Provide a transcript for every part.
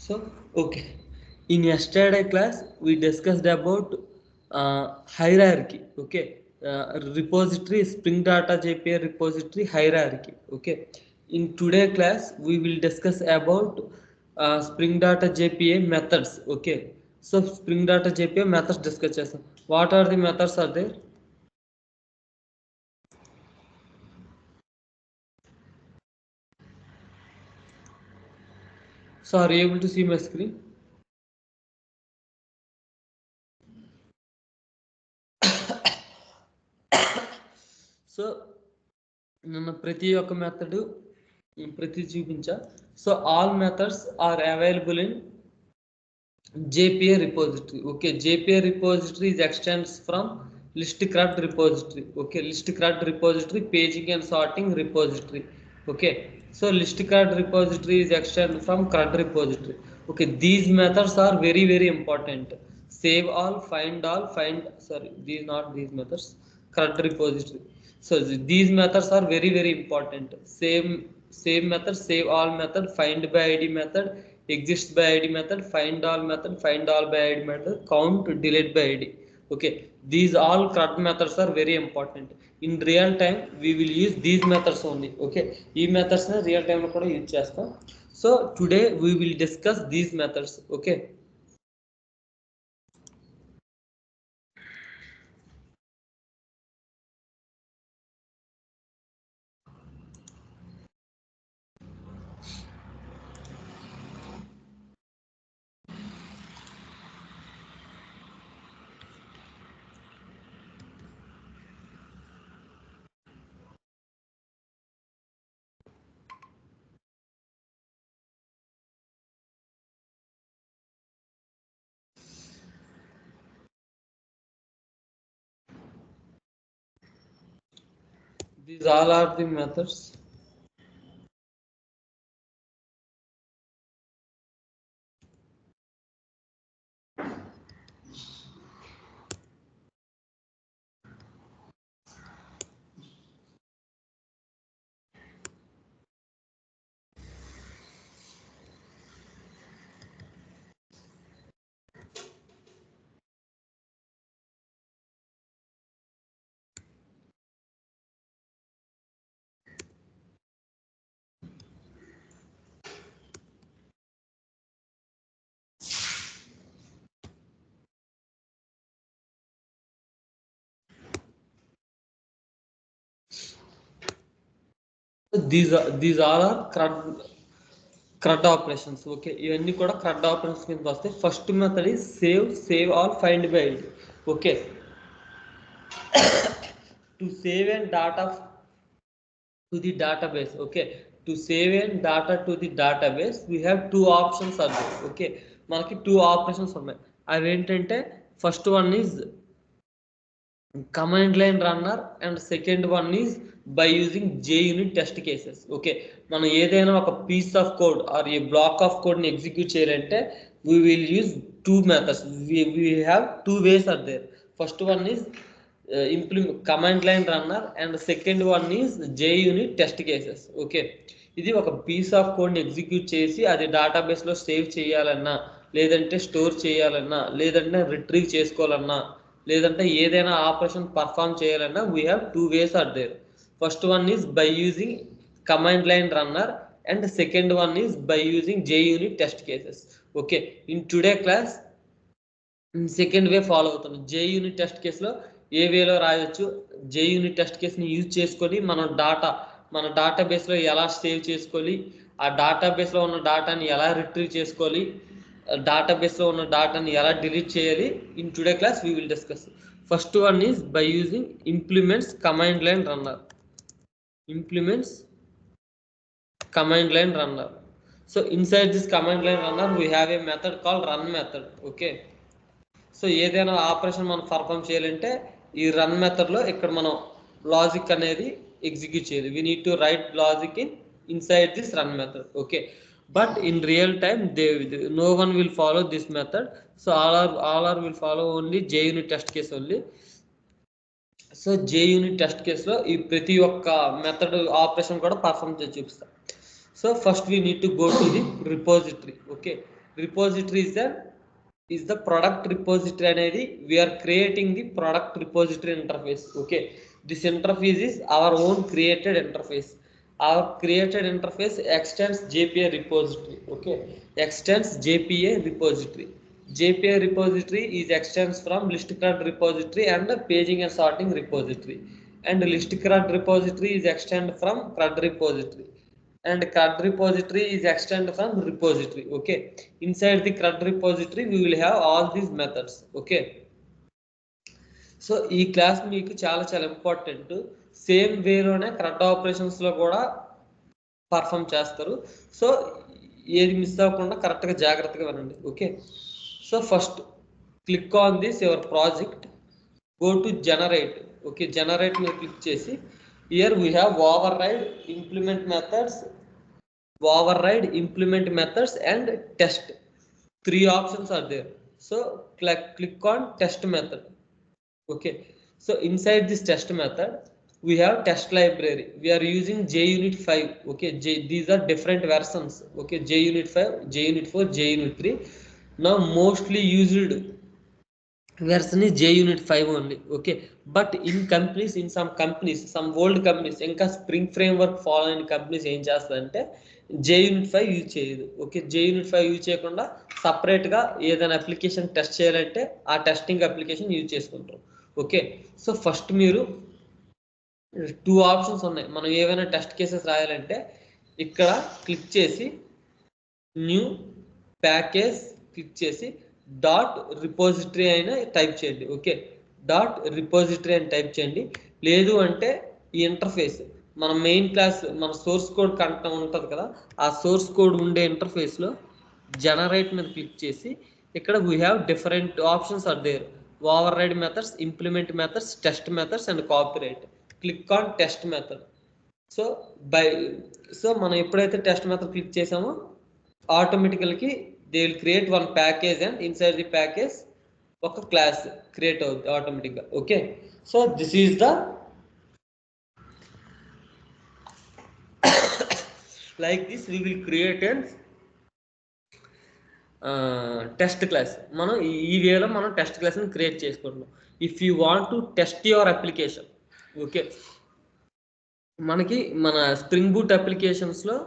So, okay. In yesterday class, we discussed about hierarchy. Okay. Repository, Spring Data JPA repository hierarchy. Okay. In today class, we will discuss about Spring Data JPA methods. Okay. So, Spring Data JPA methods discuss chestam. What are the methods are there? So, are you able to see my screen? So నన్ను ప్రతి ఒక్క method ప్రతి చూపించా. So all methods are available in JPA repository. Okay, JPA repository is extends from list CRUD repository. Okay, list CRUD repository, paging and sorting repository. Okay, so list CRUD repository is extended from CRUD repository. Okay, these methods are very important. Save all, find sorry, these not these methods, CRUD repository. So these methods are very important. Save method, save all method, find by id method, exist by id method, find all method, find all by id method, count, delete by id. Okay, these all CRUD methods are very important. In real time we will use these methods only. Okay, ee methods ne real time lo kuda use chestam. So today we will discuss these methods. Okay, these all are the methods. These all are CRUD operations. Okay, ఇవన్నీ కూడా CRUD operations కింద వస్తాయి. First method is save all, find by id. Okay, to save and data to the database. Okay, to save and data to the database we have two options are there. Okay, మనకి two operations ఉన్నాయి. అవి ఏంటంటే first one is command line runner and second one is by using JUnit test cases. Okay, మనం ఏదైనా ఒక piece of code or a block of code ని execute చేయాలంటే we will use two methods. We have two ways are there. First one is implement command line runner and second one is JUnit test cases. Okay, ఇది ఒక piece of కోడ్ని execute చేసి అది డేటాబేస్లో save చేయాలన్నా, లేదంటే store చేయాలన్నా, లేదంటే రిట్రీవ్ చేసుకోవాలన్నా, లేదంటే ఏదైనా ఆపరేషన్ పర్ఫామ్ చేయాలన్నా we have two ways are there. First one is by using command line runner and second one is by using JUnit test cases. Okay, in today class second way follow అవుతున్నాం. JUnit test కేసులో ఏ వేలో రాయొచ్చు, JUnit test కేసుని use చేసుకొని మన డేటాబేస్లో ఎలా సేవ్ చేసుకోవాలి, ఆ డేటాబేస్లో ఉన్న డేటాని ఎలా రిట్రీవ్ చేసుకోవాలి, డేటాబేస్లో ఉన్న డేటాని ఎలా డిలీట్ చేయాలి. In today class we will discuss. First one is by using implements command line runner. Implements command line runner. So inside this command line runner we have a method called run method. Okay, so ఏదైనా operation మనం perform చేయాలంటే ఈ run మెథడ్లో ఇక్కడ మనం logic అనేది execute చేయాలి. We need to right logic inside this run method. Okay, but in real time no one will follow this method. So all are will follow only JUnit test case only. So JUnit test కేసులో ఈ ప్రతి ఒక్క method operation కూడా perform చేసి చూపిస్తాం. So first we need to go to the repository. Okay, repository is the product repository అనేది we are creating the product repository interface. Okay, this interface is our own created interface. Our created interface extends JPA repository. Okay, extends JPA repository. JPA repository is extends from list CRUD repository and paging and sorting repository, and list CRUD repository is extend from CRUD repository, and CRUD repository is extend from repository. Okay, inside the CRUD repository we will have all these methods. Okay, so ఈ class మీకు చాలా చాలా important. Same వేలోనే CRUD operations లో కూడా perform చేస్తారు. So ఏది miss అవ్వకుండా కరెక్ట్గా జాగ్రత్తగా వినండి. Okay, so first click on this your project, go to generate. Okay, generate మీద క్లిక్ చేసి here we have override implement methods and test. 3 options are there. So click on test method. Okay, so inside this test method we have test library. We are using JUnit 5. Okay, these are different versions. Okay, JUnit 5, JUnit 4, JUnit 3. Now mostly used version is JUnit 5 only. Okay, but in some companies, some old companies ఇంకా Spring framework follow అయిన companies ఏం చేస్తారంటే JUnit 5 use చేయదు. Okay, JUnit 5 use చేయకుండా సపరేట్గా ఏదైనా application test చేయాలంటే ఆ టెస్టింగ్ అప్లికేషన్ యూజ్ చేసుకుంటారు. ఓకే, సో ఫస్ట్ మీరు 2 ఆప్షన్స్ ఉన్నాయి. మనం ఏవైనా టెస్ట్ కేసెస్ రాయాలంటే ఇక్కడ క్లిక్ చేసి న్యూ ప్యాకేజ్ క్లిక్ చేసి డాట్ రిపోజిటరీ అయినా టైప్ చేయండి. ఓకే, డాట్ రిపోజిటరీ అని టైప్ చేయండి. లేదు అంటే ఈ ఇంటర్ఫేస్ మన మెయిన్ క్లాస్ మన సోర్స్ కోడ్ కంటెంట్ ఉంటుంది కదా, ఆ సోర్స్ కోడ్ ఉండే ఇంటర్ఫేస్లో జనరేట్ మీద క్లిక్ చేసి ఇక్కడ we have different options are there. Override methods, implement methods, test methods and copyright. Click on test method. So మనం ఎప్పుడైతే టెస్ట్ మెథడ్ క్లిక్ చేసామో ఆటోమేటికల్కి they will create one package and inside the package ఒక class create అవుతుంది ఆటోమేటిక్గా. Okay, so this is the like this we will create an test class. మనం ఈ వేలో మనం టెస్ట్ క్లాస్ని క్రియేట్ చేసుకుంటున్నాం. If you want to test your application, okay, మనకి మన స్ప్రింగ్ బూట్ అప్లికేషన్స్లో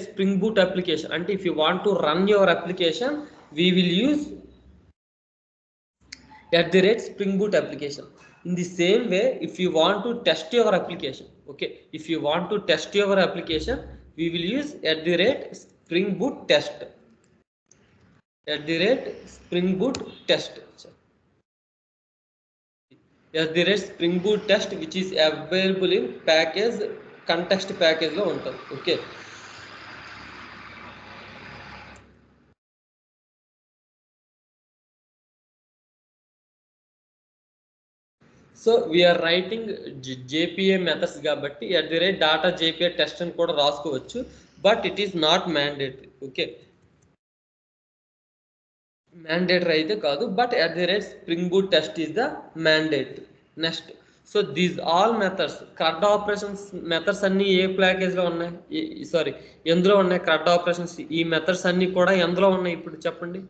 @Spring Boot application అంటే if you want to run your application we will use @Spring Boot application. In the same way, if you want to test your application, okay, if you want to test your application we will use @Spring Boot test. @Spring Boot test. Spring Boot test which is available in package context package లో ఉంటుంది. Okay, so we are writing JPA methods కాబట్టి @data JPA test అని కూడా రాసుకోవచ్చు, but it is not mandatory. Okay, mandatory అయితే కాదు, but @Spring Boot test is the mandatory. Next, so these all methods CRUD operations methods అన్ని ఏ ప్యాకేజ్లో ఉన్నాయి, ఎందులో ఉన్నాయి CRUD ఆపరేషన్స్? ఈ మెథడ్స్ అన్ని కూడా ఎందులో ఉన్నాయి ఇప్పుడు చెప్పండి.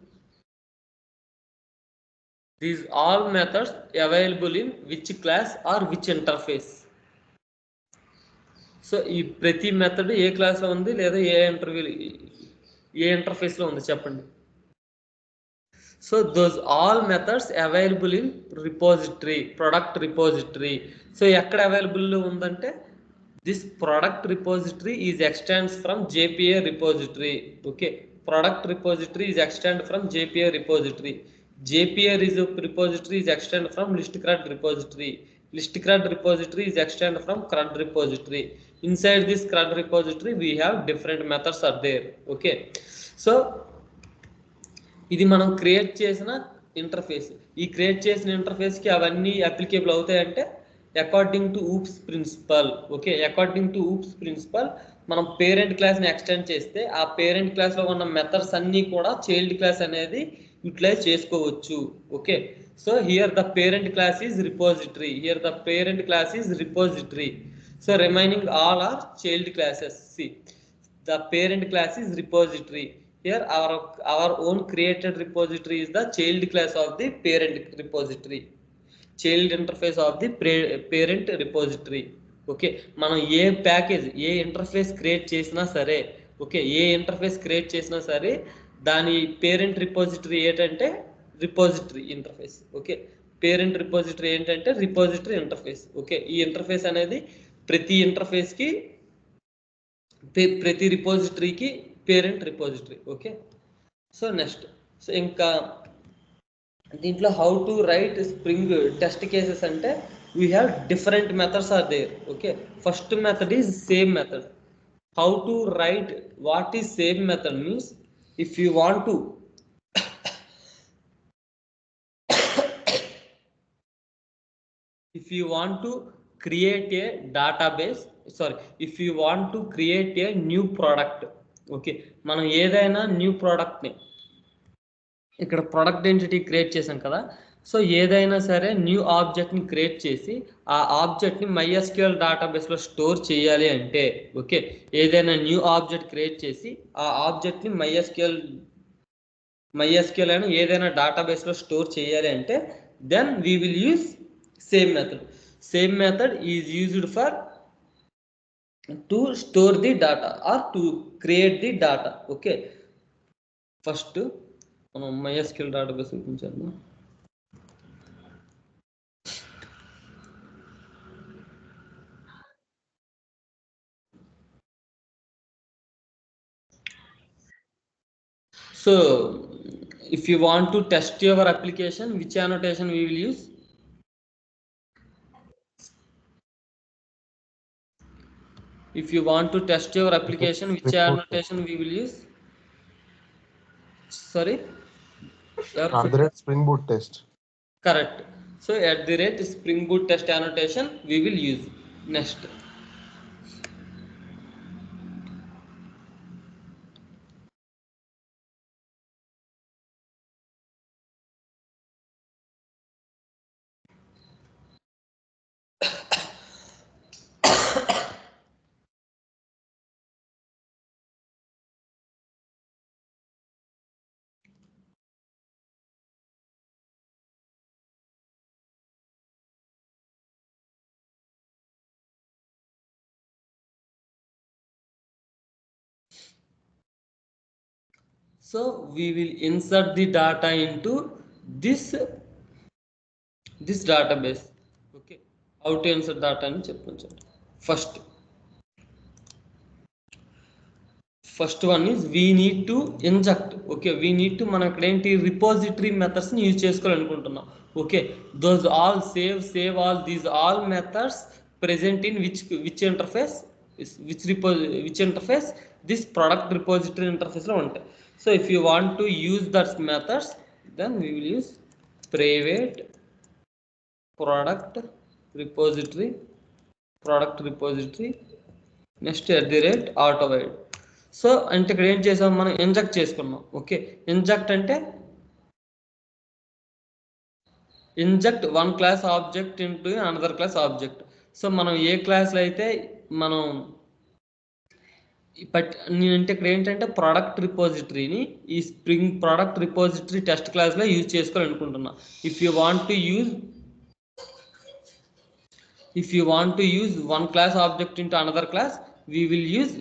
These all methods available in which class or which interface? So ఈ ప్రతి మెథడ్ ఏ క్లాస్లో ఉంది లేదా ఏ ఇంటర్ఫేస్లో ఉంది చెప్పండి. So those all methods available in repository, product repository. So ఎక్కడ అవైలబుల్ ఉందంటే this product repository is extends from JPA repository. Okay, product repository is extend from JPA repository. JPA repository is extend from list CRUD repository. List CRUD repository is extend from CRUD repository. Inside this CRUD repository we have different methods are there. Okay, so ఇది మనం create చేసిన interface. ఈ create చేసిన ఇంటర్ఫేస్కి అవన్నీ applicable అవుతాయంటే according to OOPS principle. Okay, according to OOPS principle మనం parent క్లాస్ని ఎక్స్టెండ్ చేస్తే ఆ పేరెంట్ క్లాస్లో ఉన్న మెథడ్స్ అన్నీ కూడా చైల్డ్ క్లాస్ అనేది యూటిలైజ్ చేసుకోవచ్చు. Okay, so here the parent class is repository. So remaining all are child classes. See the parent class is repository. here our own created repository is the child class of the parent repository, child interface of the parent repository. Okay, మనం ఏ package ఏ interface create చేసినా సరే, okay, ఏ interface create చేసినా సరే దాని parent repository ఏంటంటే repository interface. Okay, parent repository ఏంటంటే రిపోజిటరీ ఇంటర్ఫేస్. ఓకే, ఈ ఇంటర్ఫేస్ అనేది ప్రతి ఇంటర్ఫేస్కి ప్రతి రిపోజిటరీకి parent repository. Okay, so next, so ఇంకా దీంట్లో how to write spring test cases అంటే we have different methods are there. Okay, first method is same method. How to write what is same method means if you want to if you want to create a database, sorry, if you want to create a new product, okay, మనం ఏదైనా new ప్రోడక్ట్ని ఇక్కడ product density create చేసాం కదా, so ఏదైనా సరే new ఆబ్జెక్ట్ని create చేసి ఆ ఆబ్జెక్ట్ని MySQL డేటాబేస్లో స్టోర్ చేయాలి అంటే, ఓకే, ఏదైనా న్యూ ఆబ్జెక్ట్ క్రియేట్ చేసి ఆ ఆబ్జెక్ట్ని MySQL అని ఏదైనా డేటాబేస్లో స్టోర్ చేయాలి అంటే then we will use same method. Same method is used for to store the data or to create the data. Okay, first మనం MySQL database చూపించాము. So if you want to test your application, which annotation we will use? If you want to test your application, which annotation we will use? Sorry, Spring Boot test. Correct. So @ Spring Boot test annotation we will use. Next, so we will insert the data into this database. Okay, how to insert data అని చెప్పొచ్చు. First one is we need to inject. Okay, we need to మనం ఇక్కడ ఏంటి repository మెథడ్స్ని use చేసుకోవాలనుకుంటున్నాం. Okay, those all save all these all methods present in which interface, which interface this product repository ఇంటర్ఫేస్లో ఉంటాయి. So if you want to use that methods then we will use private product repository next @autovoid. So అంటే ఇక్కడ ఏం చేసాం, మనం inject చేసుకున్నాం. Okay, inject అంటే inject one class object into another class object. So మనం ఏ క్లాస్లో అయితే మనం నేనంటే ఇక్కడ ఏంటంటే ప్రోడక్ట్ రిపోజిటరీని ఈ స్ప్రింగ్ ప్రోడక్ట్ రిపోజిటరీ టెస్ట్ క్లాస్లో యూజ్ చేసుకోవాలనుకుంటున్నా. If you want to use one class object into another class, we will use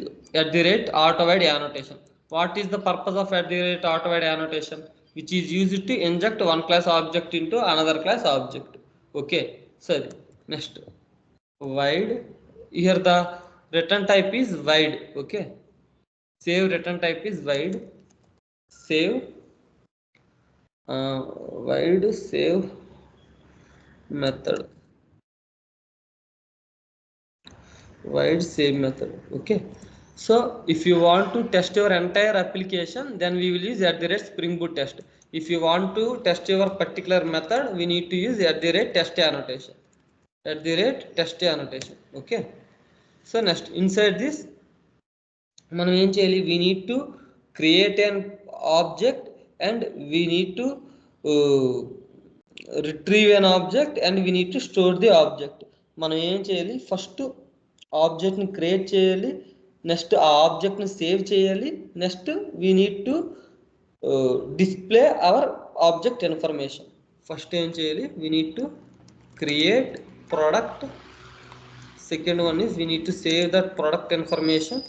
@autovoid annotation. What is the purpose of @autovoid annotation? Which is used to inject one class object into another class object. Okay, so next, void. Here the return type is void. Okay, save return type is void. Save void save method, void save method. Okay, so if you want to test your entire application, then we will use @Spring Boot test. If you want to test your particular method, we need to use @test annotation. @test annotation. Okay, so next, inside this మనం ఏం చేయాలి, we need to create an object and we need to retrieve an object and we need to store the object. మనం ఏం చేయాలి, first ఆబ్జెక్ట్ని create చేయాలి, next ఆ ఆబ్జెక్ట్ని సేవ్ చేయాలి. Next we need to display our object information. First ఏం చేయాలి, we need to create product. Second one is we need to save that product information.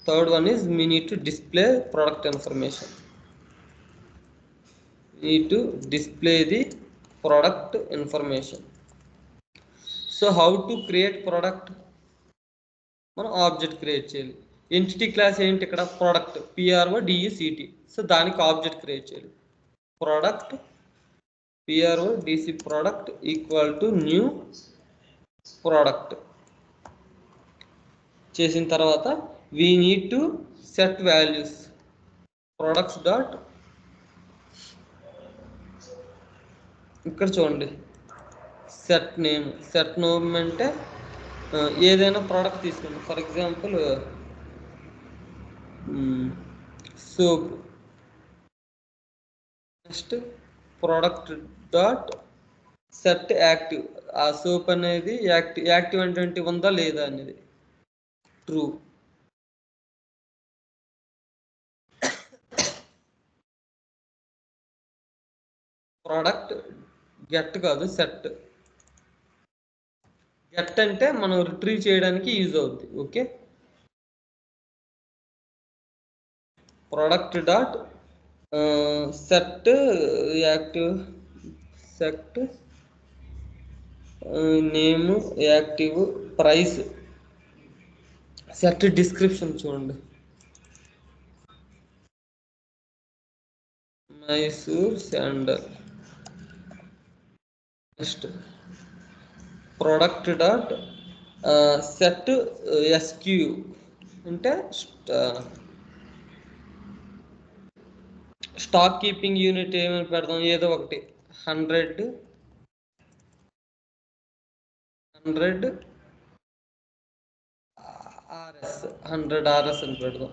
Third one is we need to display product information. Need to display the product information. So how to create product? మనం object create చేయాలి. Entity class ఏంటి ఇక్కడ, product, PRODUCT. So దానికి object create చేయాలి. Product PRODC product equal to new product చేసిన తర్వాత we need to set values. Products dot, ఇక్కడ చూడండి సెట్ నేమ్. సెట్ నేమ్ అంటే ఏదైనా ప్రోడక్ట్ తీసుకోండి. For example soap. Next product dot set active. ఆ సోప్ అనేది యాక్టివ్ అంటే ఉందా లేదా అనేది ట్రూ. ప్రోడక్ట్ గెట్ కాదు, సెట్. గెట్ అంటే మనం రిట్రీవ్ చేయడానికి యూజ్ అవుద్ది. Okay, product dot set active, set name active, price, set description. చూడండి Mysore sandal. Next product dot set SQ అంటే స్టాక్ కీపింగ్ యూనిట్ ఏమైనా పెడదాం, ఏదో ఒకటి 100 RS అని పెడదాం.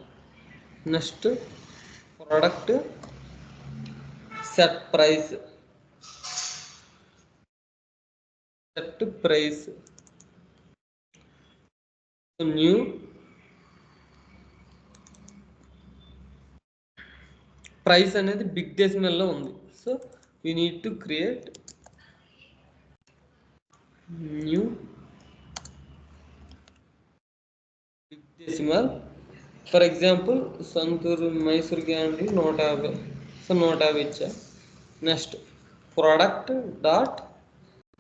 Next product set price, set price new price అనేది బిగ్ డెసిమల్లో ఉంది. So we need to create new big decimal. For example Santoor Mysore candy 150. So 150 ఇచ్చా. నెక్స్ట్ ప్రోడక్ట్ డాట్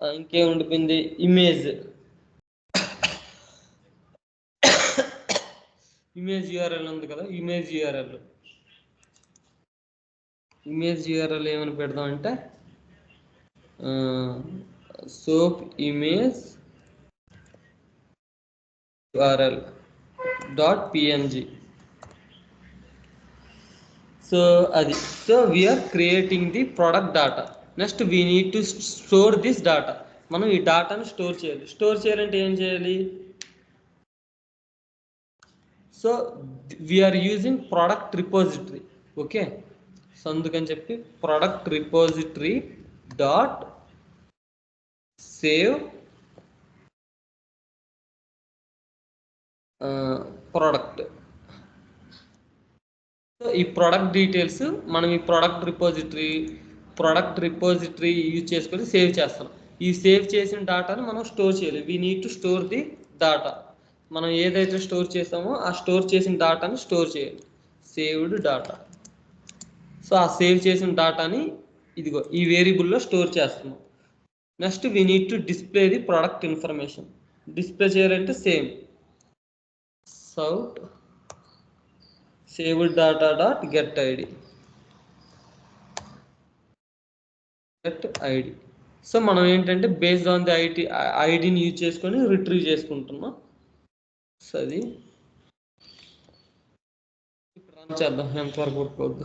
ఇంకేం ఉండిపోయింది, ఇమేజ్. ఇమేజ్ URL ఉంది కదా, ఇమేజ్ URL ఏమని పెడదాం అంటే soap image URL dot PNG. So అది. So we are creating the product data. Next we need to store this data. మనం ఈ డాటాను స్టోర్ చేయాలి. స్టోర్ చేయాలంటే ఏం చేయాలి, so we are using product repository. Okay, so అందుకని చెప్పి product repository dot save product. So ఈ ప్రోడక్ట్ డీటెయిల్స్ మనం ఈ ప్రోడక్ట్ రిపోజిటరీ యూజ్ చేసుకొని సేవ్ చేస్తాం. ఈ సేవ్ చేసిన డాటాను మనం స్టోర్ చేయాలి. We need to store the data. మనం ఏదైతే స్టోర్ చేసామో ఆ స్టోర్ చేసిన డాటాని స్టోర్ చేయాలి. Saved data. సో ఆ సేవ్ చేసిన డాటాని ఇదిగో ఈ వేరియబుల్లో స్టోర్ చేస్తున్నాం. Next we need to display the product information. Display చేయాలంటే same సౌట్ saved data dot get id. So మనం ఏంటంటే బేస్డ్ ఆన్ ది ఐడిని యూజ్ చేసుకొని రిట్రీవ్ చేసుకుంటున్నాం. సో అది ఇప్పుడు రన్ చేద్దాం, ఎంతవరకు work.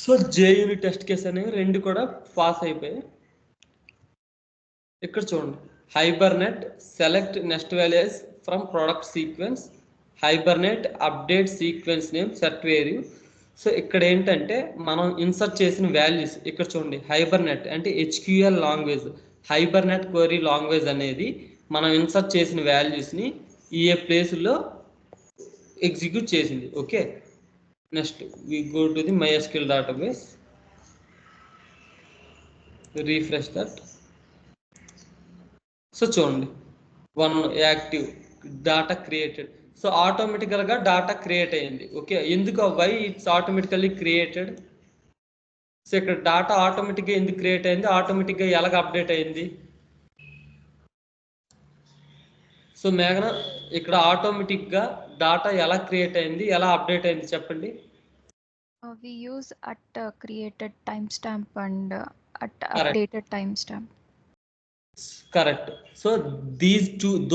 So JUnit test case అనేవి 2 కూడా పాస్ అయిపోయాయి. ఇక్కడ చూడండి Hibernate select next values from product sequence Hibernate update sequence name set value. So ఇక్కడ ఏంటంటే మనం ఇన్సర్ట్ చేసిన వాల్యూస్ ఇక్కడ చూడండి, హైబర్నెట్ అంటే HQL language, Hibernate query language అనేది మనం ఇన్సర్ట్ చేసిన వాల్యూస్ని ఈ ప్లేస్లో ఎగ్జిక్యూట్ చేసింది. Okay, next we go to the MySQL database, refresh that. So చూడండి 1 యాక్టివ్ డాటా క్రియేటెడ్. సో ఆటోమేటికల్గా డాటా క్రియేట్ అయ్యింది. ఓకే, ఎందుకు why it's automatically created? So ఇక్కడ డాటా ఆటోమేటిక్గా ఎందుకు క్రియేట్ అయింది, ఆటోమేటిక్గా ఎలాగ అప్డేట్ అయింది? సో మేఘన ఇక్కడ ఆటోమేటిక్గా డాటా ఎలా క్రియేట్ అయింది, ఎలా అప్డేట్ అయింది చెప్పండి. We use at created timestamp and at updated timestamp. Correct. So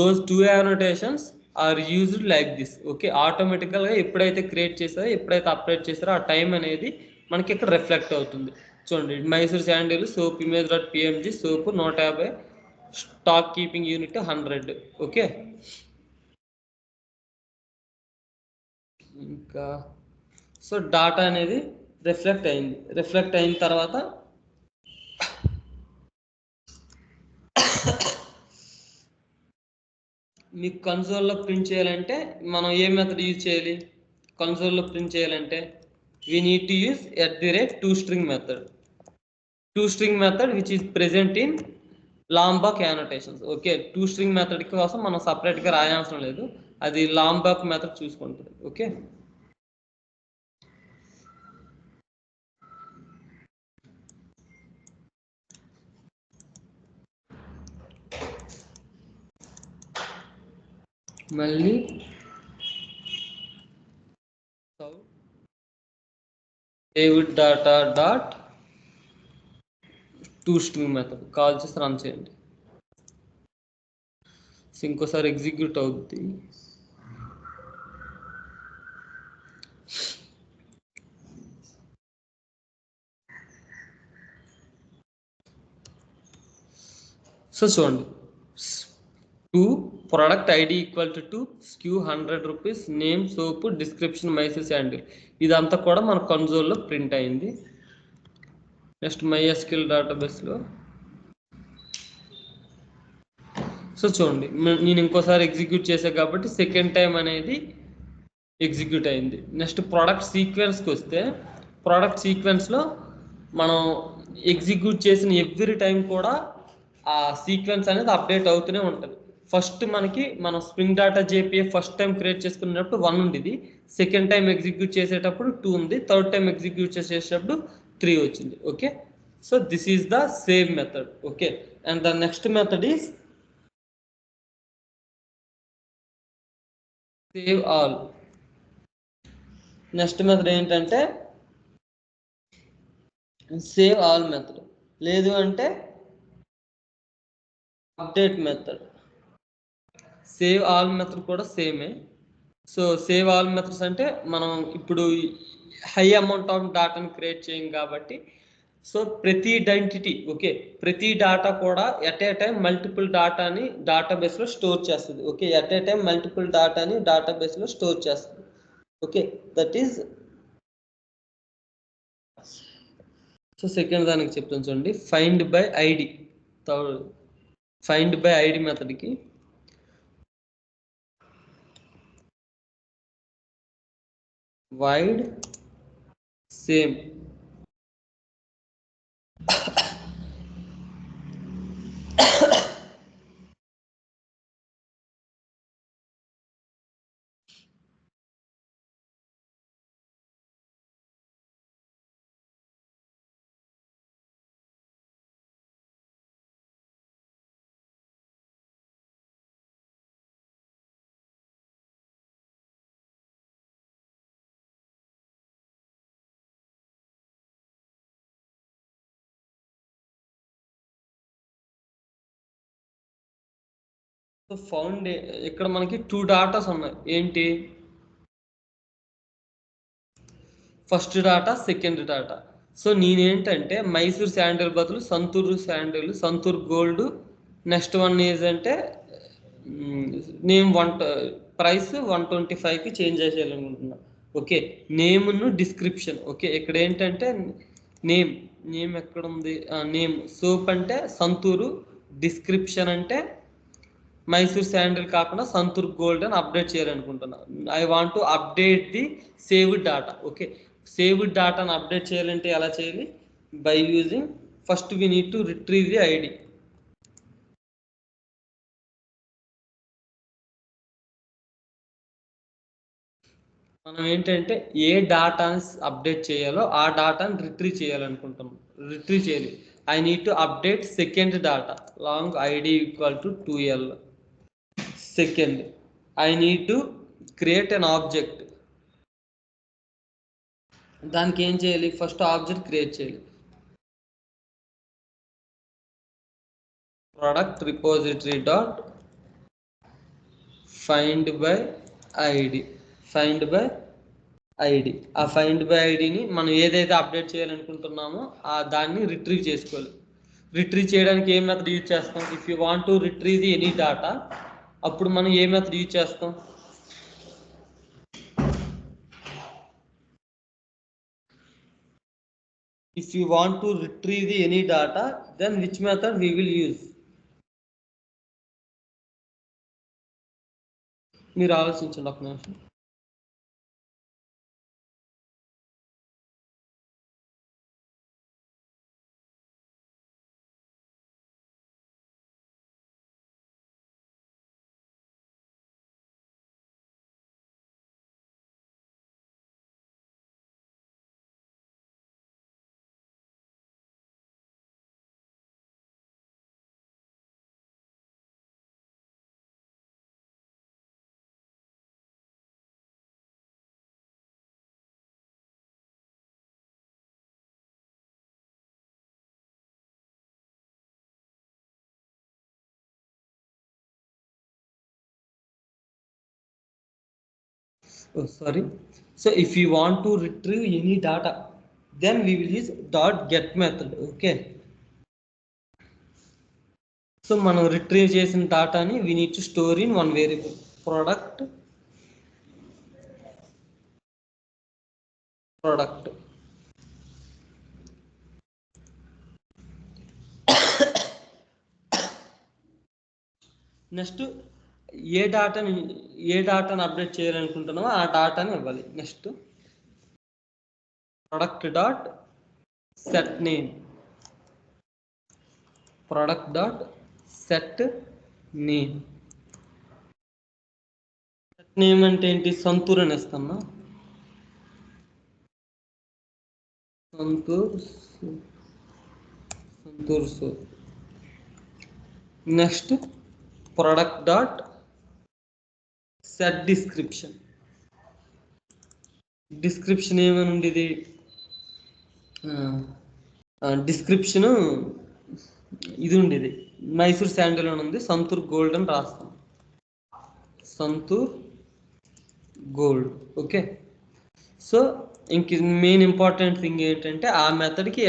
those two annotations are used like this. Okay, ఆటోమేటికల్గా ఎప్పుడైతే క్రియేట్ చేసారో ఎప్పుడైతే అప్డేట్ చేసారో ఆ టైం అనేది మనకి ఇక్కడ రిఫ్లెక్ట్ అవుతుంది. చూడండి, Mysore sandal soap image dot PMG soap 150, stock keeping unit 100. Okay, ఇంకా సో డాటా అనేది రిఫ్లెక్ట్ అయింది. రిఫ్లెక్ట్ అయిన తర్వాత మీకు కన్సోల్లో ప్రింట్ చేయాలంటే మనం ఏ మెథడ్ యూజ్ చేయాలి? కన్సోల్లో ప్రింట్ చేయాలంటే we need to use @toString method. toString method which is present in Lombok annotations. Okay, toString method కోసం మనం సపరేట్గా రాయాల్సిన లేదు, అది Lombok మెథడ్ చూసుకుంటుంది. ఓకే, మళ్ళీ David data dot toString method call చేసి రన్ చేయండి. ఇంకోసారి ఎగ్జిక్యూట్ అవుద్ది. సో చూడండి, to product ID equal to SKU 100 rupees, name soap, description Mysore sandal, ఇదంతా కూడా మన కన్సోల్లో ప్రింట్ అయింది. నెక్స్ట్ MySQL డేటాబేస్లో సో చూడండి, నేను ఇంకోసారి ఎగ్జిక్యూట్ చేసా కాబట్టి సెకండ్ టైం అనేది ఎగ్జిక్యూట్ అయింది. నెక్స్ట్ ప్రోడక్ట్ సీక్వెన్స్కి వస్తే, ప్రోడక్ట్ సీక్వెన్స్లో మనం ఎగ్జిక్యూట్ చేసిన ఎవ్రీ టైం కూడా ఆ సీక్వెన్స్ అనేది అప్డేట్ అవుతూనే ఉంటుంది. ఫస్ట్ మనం spring data JPA first time create చేసుకునేటప్పుడు 1 ఉండేది, సెకండ్ టైం ఎగ్జిక్యూట్ చేసేటప్పుడు 2 ఉంది, థర్డ్ టైం ఎగ్జిక్యూట్ చేసేటప్పుడు 3 వచ్చింది. Okay, so this is the save method. Okay, and the next method is save all. Next method ఏంటంటే సేవ్ ఆల్ మెథడ్, లేదు అంటే update method. Save all method కూడా సేమే. So save all methods అంటే మనం ఇప్పుడు హై అమౌంట్ ఆఫ్ డాటాని create చేయం కాబట్టి, సో ప్రతి ఐడెంటిటీ, ఓకే, ప్రతి డాటా కూడా ఎట్ ఏ టైం మల్టిపుల్ డాటాని డేటాబేస్లో స్టోర్ చేస్తుంది. Okay, at a time multiple డాటాని డేటాబేస్లో స్టోర్ చేస్తుంది. Okay, that is. So second దానికి చెప్తాను చూడండి, find by ID. Find by ID మెథడ్కి void same సో ఫౌండ్ ఇక్కడ మనకి 2 డాటాస్ ఉన్నాయి. ఏంటి? First data, second data. So నేనేంటంటే మైసూర్ శాండిల్ బదులు Santoor sandal, Santoor gold, next one is అంటే నేమ్ ప్రైస్ 125కి చేంజ్ చేయాలనుకుంటున్నా. ఓకే, నేమ్ను డిస్క్రిప్షన్. ఓకే, ఇక్కడ ఏంటంటే నేమ్ ఎక్కడ ఉంది, నేమ్ సోప్ అంటే సంతూరు, డిస్క్రిప్షన్ అంటే మైసూర్ శాండిల్ కాకుండా సంతూర్ గోల్డ్ అని అప్డేట్ చేయాలనుకుంటున్నా. I want to update the saved data. Okay, saved డాటాను అప్డేట్ చేయాలంటే ఎలా చేయాలి? By using first we need to retrieve the ID. మనం ఏంటంటే ఏ డాటాని అప్డేట్ చేయాలో ఆ డాటాని రిట్రీవ్ చేయాలనుకుంటాం. రిట్రీవ్ చేయాలి. I need to update second data long ID equal to 2L. Second, I need to create an object. దానికి ఏం చేయాలి? ఫస్ట్ ఆబ్జెక్ట్ క్రియేట్ చేయాలి. Product repository dot find by ID. Find by ID. ఆ find by ఐడిని మనం ఏదైతే update చేయాలనుకుంటున్నామో దాన్ని retrieve చేసుకోవాలి. రిట్రీవ్ చేయడానికి ఏ మెథడ్ యూజ్ చేస్తాం? If you want to retrieve the any data, అప్పుడు మనం ఏ మెథడ్ యూజ్ చేస్తాం? If you want to retrieve the any data, then which method we will use? మీరు ఆలోచించండి ఒక నిమిషం. Oh, sorry. So if you want to retrieve any data, then we will use .get method. Okay. So మనం retrieve చేసిన డాటాని we need to store in one variable, product. Next ఏ డాటాని update చేయాలనుకుంటున్నామో ఆ డాటాని ఇవ్వాలి. Next product dot set name. Product dot set name. Set name అంటే ఏంటి? సంతూర్ అని ఇస్తామా? Santoor soap. Next product dot set description. Description ఏమని ఉండేది? డిస్క్రిప్షన్ ఇది ఉండేది, మైసూర్ శాండిల్ అని ఉంది, సంతూర్ గోల్డ్ అని రాస్తాం. సంతూర్ గోల్డ్. ఓకే, సో ఇంక మెయిన్ ఇంపార్టెంట్ థింగ్ ఏంటంటే ఆ మెథడ్కి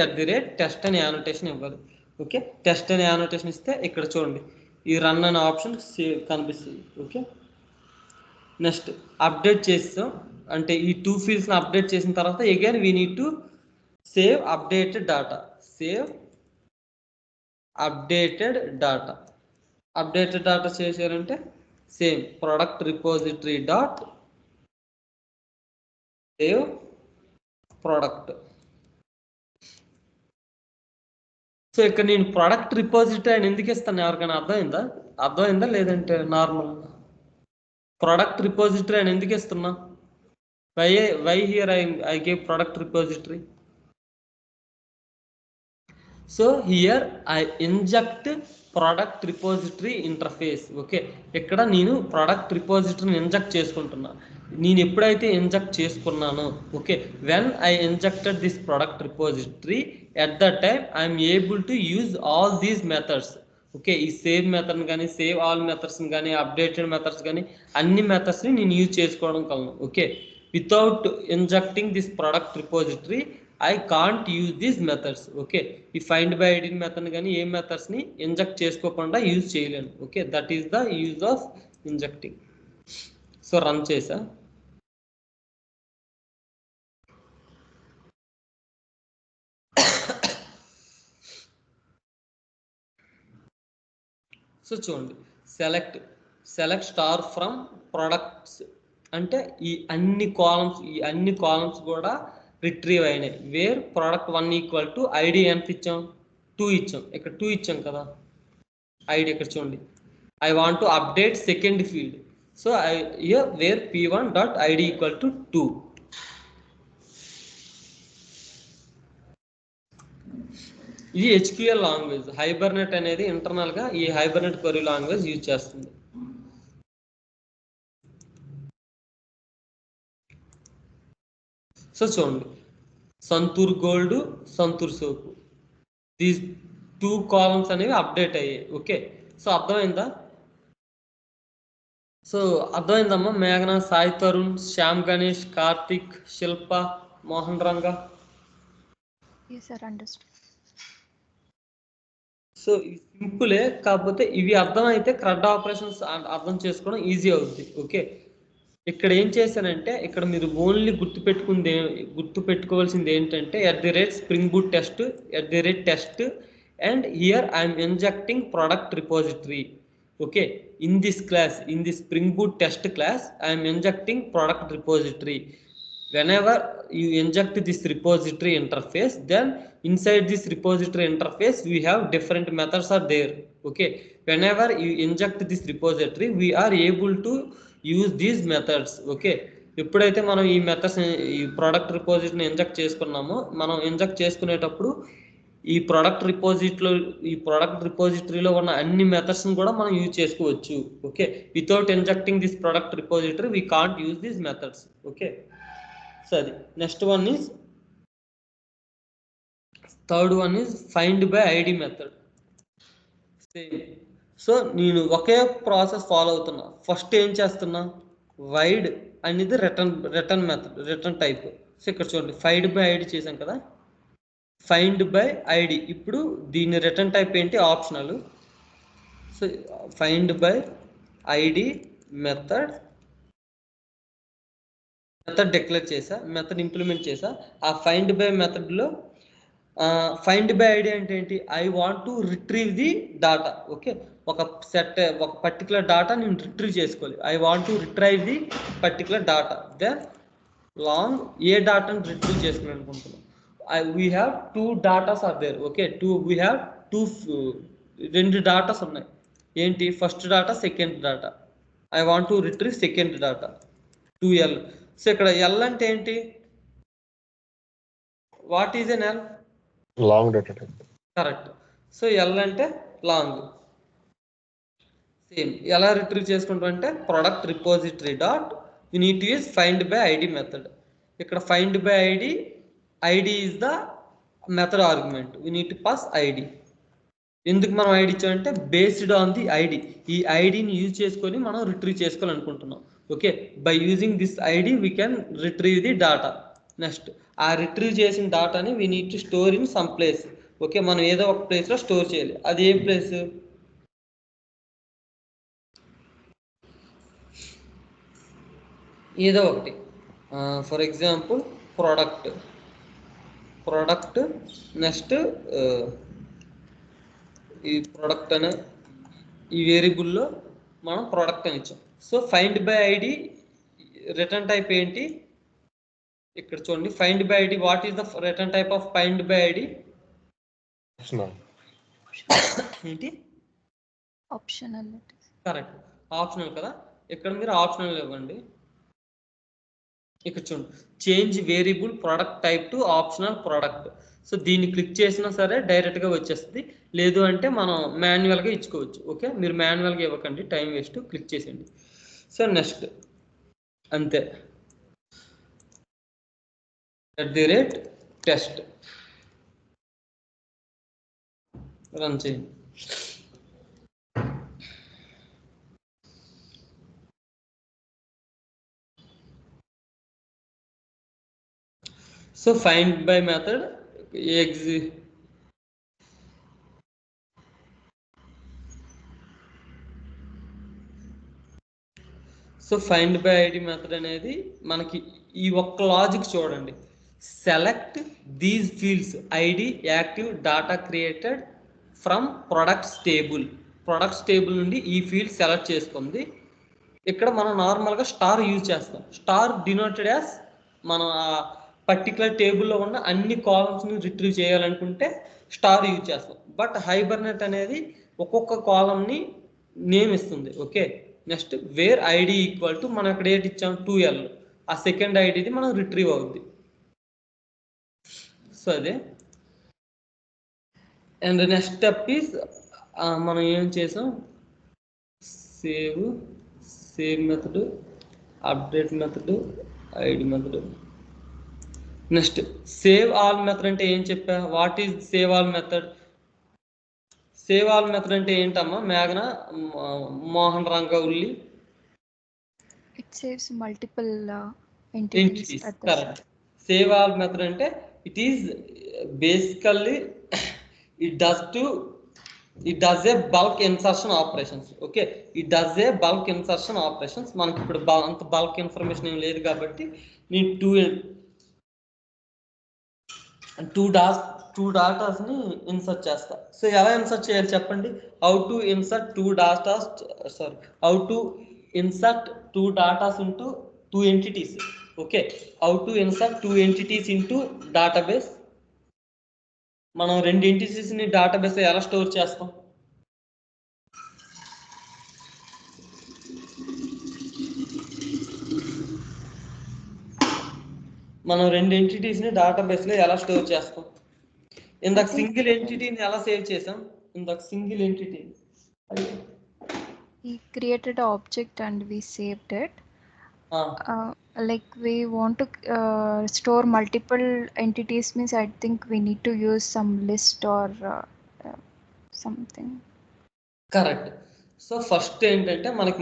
@test అనే యానోటేషన్ ఇవ్వాలి. ఓకే, టెస్ట్ అనే యానోటేషన్ ఇస్తే ఇక్కడ చూడండి ఈ రన్ అనే ఆప్షన్ కనిపిస్తుంది. ఓకే, నెక్స్ట్ అప్డేట్ చేస్తాం అంటే ఈ 2 ఫీల్డ్స్ని అప్డేట్ చేసిన తర్వాత again we need to save updated data. Updated data చేశారంటే same product repository dot save product. So ఇక్కడ నేను ప్రొడక్ట్ రిపోజిటరీ అని ఎందుకు ఇస్తాను? ఎవరికైనా అర్థమైందా లేదంటే నార్మల్? ప్రొడక్ట్ రిపోజిటరీ అని ఎందుకు ఇస్తున్నా? Why here I gave product repository. So here I inject product repository interface. Okay, ఇక్కడ నేను ప్రొడక్ట్ రిపోజిటరీని ఇంజెక్ట్ చేసుకుంటున్నా. నేను ఎప్పుడైతే ఇంజెక్ట్ చేసుకున్నానో, okay, when I injected this product repository, at the time I'm able to use all these methods. Okay, ఈ save method కానీ, save all మెథడ్స్ని కానీ, అప్డేటెడ్ మెథడ్స్ కానీ, అన్ని మెథడ్స్ని నేను యూజ్ చేసుకోవడం కలను. Okay, without injecting this product repository I can't use these methods. Okay, ఈ ఫైండ్ బై ఐడి మెథడ్ కానీ ఏ మెథడ్స్ని ఇంజెక్ట్ చేసుకోకుండా యూజ్ చేయలేను. Okay, that is the use of injecting. So run చేసా. సో చూడండి, సెలెక్ట్ స్టార్ ఫ్రమ్ ప్రొడక్ట్స్ అంటే ఈ అన్ని కాలమ్స్ కూడా రిట్రీవ్ అయినాయి. Where product 1 equal to ID ఎంత ఇచ్చాం, 2 ఇచ్చాం. ఇక్కడ 2 ఇచ్చాం కదా ఐడి. ఇక్కడ చూడండి, I want to update second field. So where p1 dot ID equal to 2. ఇది HQL లాంగ్వేజ్. హైబర్నెట్ అనేది ఇంటర్నల్ గా ఈ హైబర్నెట్ క్వరీ లాంగ్వేజ్ యూజ్ చేస్తుంది. సో చూడండి, Santoor gold, Santoor soap, these 2 columns అనేవి అప్డేట్ అయ్యాయి. ఓకే, సో అర్థమైందమ్మా. మేఘన, Sai Tarun, Shyam Ganesh, Karthik, Shilpa, Mohan Ranga. Yes sir, understood. So ఇది సింపులే, కాకపోతే ఇవి అర్థమైతే క్రడ్ ఆపరేషన్స్ అర్థం చేసుకోవడం ఈజీ అవుతుంది. ఓకే, ఇక్కడ ఏం చేశానంటే, ఇక్కడ మీరు ఓన్లీ గుర్తుపెట్టుకోవాల్సింది ఏంటంటే @spring boot test @test and here I am injecting product repository. Okay, in this Spring Boot test class I am injecting product repository. Whenever you inject this repository interface, then inside this repository interface we have different methods are there. Okay, whenever you inject this repository we are able to use these methods. Okay, ఎప్పుడైతే మనం ఈ methods ఈ product రిపోజిటరీని inject చేసుకున్నామో, మనం inject చేసుకునేటప్పుడు ఈ product రిపోజిటరీలో ఉన్న అన్ని మెథడ్స్ని కూడా మనం యూజ్ చేసుకోవచ్చు. Okay, without injecting this product repository we can't use these methods. Okay, so అది next one is third one is find by ID method. Same. So నేను ఒకే ప్రాసెస్ ఫాలో అవుతున్నా. ఫస్ట్ ఏం చేస్తున్నా, వైడ్ అనేది return method, return type. So ఇక్కడ చూడండి, find by ID చేసాం కదా, ఫైండ్ బై ఐడి. ఇప్పుడు దీని రిటర్న్ టైప్ ఏంటి, optional. So find by ID method declare చేసా, మెథడ్ ఇంప్లిమెంట్ చేసా. ఆ ఫైండ్ బై మెథడ్లో ఫైండ్ బై ఐడి అంటే ఏంటి, I want to retrieve the data. Okay, ఒక పర్టికులర్ డాటా నేను రిట్రీవ్ చేసుకోవాలి. I want to retrieve the particular data. Then long ఏ డాటాను రిట్రీవ్ చేసుకోవాలి అనుకుంటున్నాం. We have 2 datas are there. Okay, we have 2 datas ఉన్నాయి. ఏంటి, first data, second data. I want to retrieve second data 2L. So ఇక్కడ L అంటే ఏంటి, what is an L, long data type. Correct. So L అంటే long. Same ఎలా retrieve చేసుకుంటాం అంటే product repository dot you need to use find by ID method. ఇక్కడ find by ID is the method argument. We need to pass ID. ఎందుకు మనం ID ఇచ్చామంటే based on the ID. ఈ ఐడిని use చేసుకొని మనం రిట్రీవ్ చేసుకోవాలనుకుంటున్నాం. Okay, by using this ID we can retrieve the data. Next ఆ రిట్రీవ్ చేసిన డాటాని we need to store in some place. Okay, మనం ఏదో ఒక ప్లేస్లో స్టోర్ చేయాలి. అది ఏ ప్లేస్, ఏదో ఒకటి. ఫర్ ఎగ్జాంపుల్ ప్రోడక్ట్ నెక్స్ట్ ఈ ప్రోడక్ట్ అనే ఈ వేరియబుల్లో మనం ప్రోడక్ట్ అని ఇచ్చాం. So find by ID return type ఏంటి, ఇక్కడ చూడండి, find by ID. What is the return type of find by ID, ఏంటి, ఆప్షనల్. కరెక్ట్, ఆప్షనల్ కదా. ఇక్కడ మీరు ఆప్షనల్ ఇవ్వండి. ఇక్కడ చూడండి, change variable product type to optional product. So దీన్ని క్లిక్ చేసినా సరే డైరెక్ట్గా వచ్చేస్తుంది, లేదు అంటే మనం మాన్యువల్గా ఇచ్చుకోవచ్చు. ఓకే, మీరు మాన్యువల్గా ఇవ్వకండి, టైం వేస్ట్, క్లిక్ చేసేయండి. సో నెక్స్ట్ అంతే, @test రన్ చేయండి. So find by method so find by ID method అనేది మనకి ఈ ఒక్క లాజిక్ చూడండి. Select these fields ID active data created from products table. Products table నుండి ఈ ఫీల్డ్ సెలెక్ట్ చేసుకుంది. ఇక్కడ మనం నార్మల్గా స్టార్ యూజ్ చేస్తాం. స్టార్ డినోటెడ్ యాజ్ మనం ఆ పర్టికులర్ టేబుల్లో ఉన్న అన్ని కాలమ్స్ని రిట్రీవ్ చేయాలనుకుంటే స్టార్ యూజ్ చేస్తాం. బట్ హైబర్నెట్ అనేది ఒక్కొక్క కాలమ్ని నేమ్ ఇస్తుంది. Okay, next where ID equal to మనం ఇక్కడ ఏంటి ఇచ్చాం 2L, ఆ సెకండ్ ఐడిది మనం రిట్రీవ్ అవుద్ది. సో అదే. అండ్ నెక్స్ట్ స్టెప్ ఈజ్ మనం ఏం చేసాం, save method, update method, ID method. Next save all method అంటే ఏం చెప్పా, what is save all method? Save all method అంటే ఏంటమ్మా మేఘన, Mohan రంగౌల్లి? It saves multiple entities at the correct. Save all method అంటే it is basically it does a bulk insertion operations. Okay, it does a bulk insertion operations. మనకి ఇప్పుడు అంత bulk information ఏం లేదు కాబట్టి నేను టూ డాటాస్ని ఇన్సర్ట్ చేస్తా. సో ఎలా ఇన్సర్ట్ చేయాలి చెప్పండి? How to insert two datas into two entities. Okay, how to insert two entities into database. మనం రెండు ఎంటిటీస్ని డేటాబేస్ ఎలా స్టోర్ చేస్తాం? మనం రెండు ఎంటిటీస్ని డేటాబేస్లో ఎలా స్టోర్ చేస్తాం? ఇందాక సింగిల్ ఎంటిటీని ఎలా సేవ్ చేసాం? ఇందాక single entity we created an object and we saved it. Like we want to store multiple entities means I think we need to use some list or something. Correct. So first ఏంటంటే మనం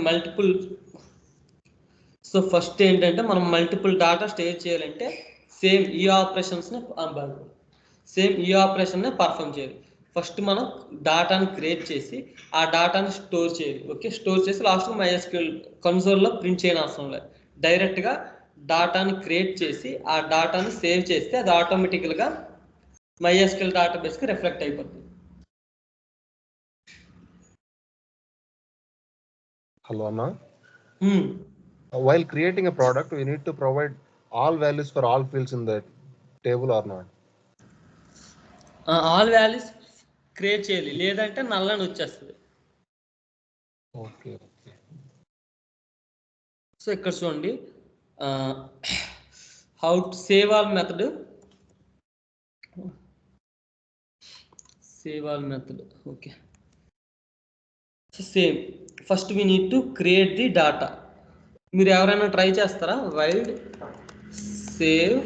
multiple data store చేయాలంటే same ఈ ఆపరేషన్ని perform చేయాలి. First మనం డాటాని create చేసి ఆ డాటాని store చేయాలి. Okay, store చేసి లాస్ట్ MySQL కన్సోల్లో ప్రింట్ చేయని అవసరం లేదు. డైరెక్ట్గా డాటాని క్రియేట్ చేసి ఆ డాటాని సేవ్ చేస్తే అది ఆటోమేటికల్గా MySQL డేటాబేస్కి రిఫ్లెక్ట్ అయిపోతుంది. Hello Anna. While creating a product, we need to provide all values for all fields in the table or not? All values create చేయాలి, లేదంటే నల్లని వచ్చేస్తుంది. ఓకే. సో ఇక్కడ చూడండి, how to save all method. Okay, so same first we need to create the data. మీరు ఎవరైనా try చేస్తారా? Wild save.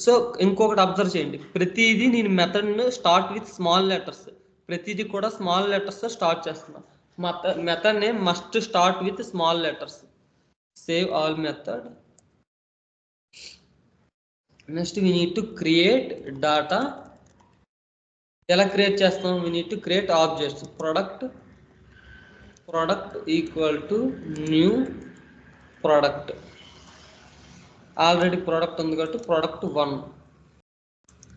So ఇంకొకటి అబ్జర్వ్ చేయండి, ప్రతిదీ నేను మెథడ్ను స్టార్ట్ విత్ స్మాల్ లెటర్స్, ప్రతిదీ కూడా స్మాల్ లెటర్స్ స్టార్ట్ చేస్తున్నా. Method name must start with small letters. Save all method. Next we need to create data. ఎలా క్రియేట్ చేస్తాం? We need to create objects. Product equal to new product. Already product ఉంది కాబట్టి product 1.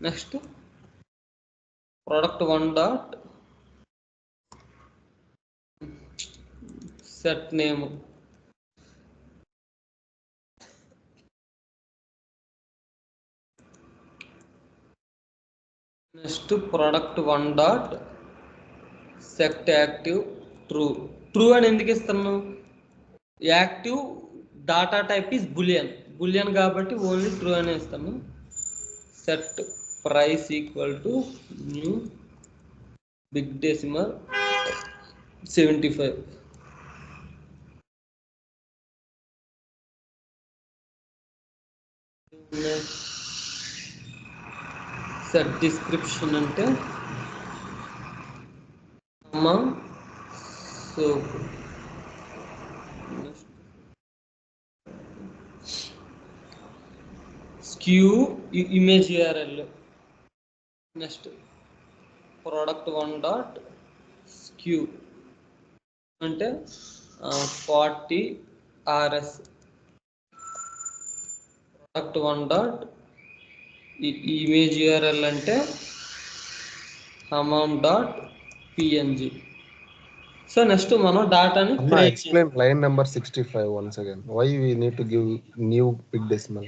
Next product 1 dot set name. Next product 1 dot set active true అని ఎందుకు ఇస్తాను? Active data type is boolean కాబట్టి only true అని ఇస్తాము. Set price equal to new big decimal 75. Set description అంటే soap. image URL. Next product1 dot skew అంటే 40 rs. product1 dot image URL అంటే hammam dot png. So next మనం డాటాని explain line number 65 once again. Why we need to give new big decimal?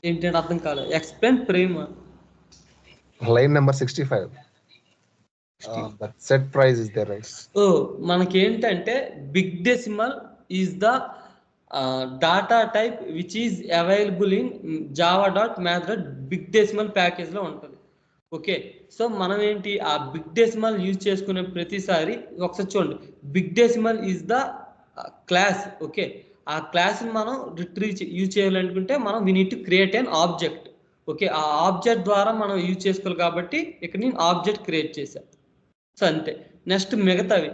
ఏంటంటే అర్థం కాలేదు. Explain Prema. Line number 65. That set price is there, right? మనకి ఏంటంటే big decimal is the data type which is available in java.math big decimal ప్యాకేజ్లో ఉంటుంది. Okay, so మనం ఏంటి ఆ బిగ్ డెసిమల్ యూజ్ చేసుకునే ప్రతిసారి ఒకసారి చూడండి, big decimal is the class. Okay, ఆ క్లాస్ని మనం రిట్రీవ్ యూజ్ చేయాలనుకుంటే మనం we need to create an object. Okay, ఆ ఆబ్జెక్ట్ ద్వారా మనం యూజ్ చేసుకోవాలి కాబట్టి ఇక్కడ నేను ఆబ్జెక్ట్ క్రియేట్ చేశాను. సో అంతే. నెక్స్ట్ మిగతావి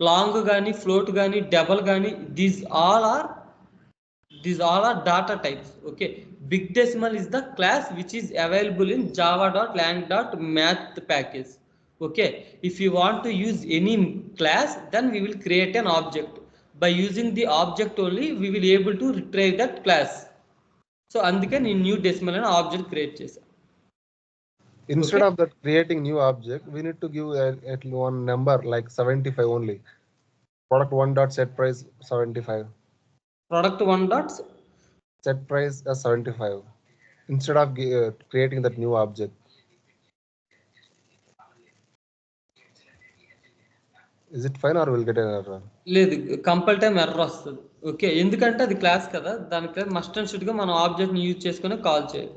లాంగ్ కానీ ఫ్లోట్ కానీ డబల్ కానీ these all are data types. Okay, big decimal is the class which is available in java.lang.math package. Okay, if you want to use any class, then we will create an object. By using the object only we will able to retrieve that class. So అందుకే నేను new decimal అనే object create చేశాను. Instead of that creating new object, we need to give at one number like 75 only. Product1 dot set price 75. Product1 dot set price as 75 instead of creating that new object. Is it fine or will get an error? లేదు, కంపల్ time error వస్తుంది. Okay, ఎందుకంటే అది class కదా, దానికి must and షుడ్గా మనం ఆబ్జెక్ట్ని use చేసుకుని call చేయాలి.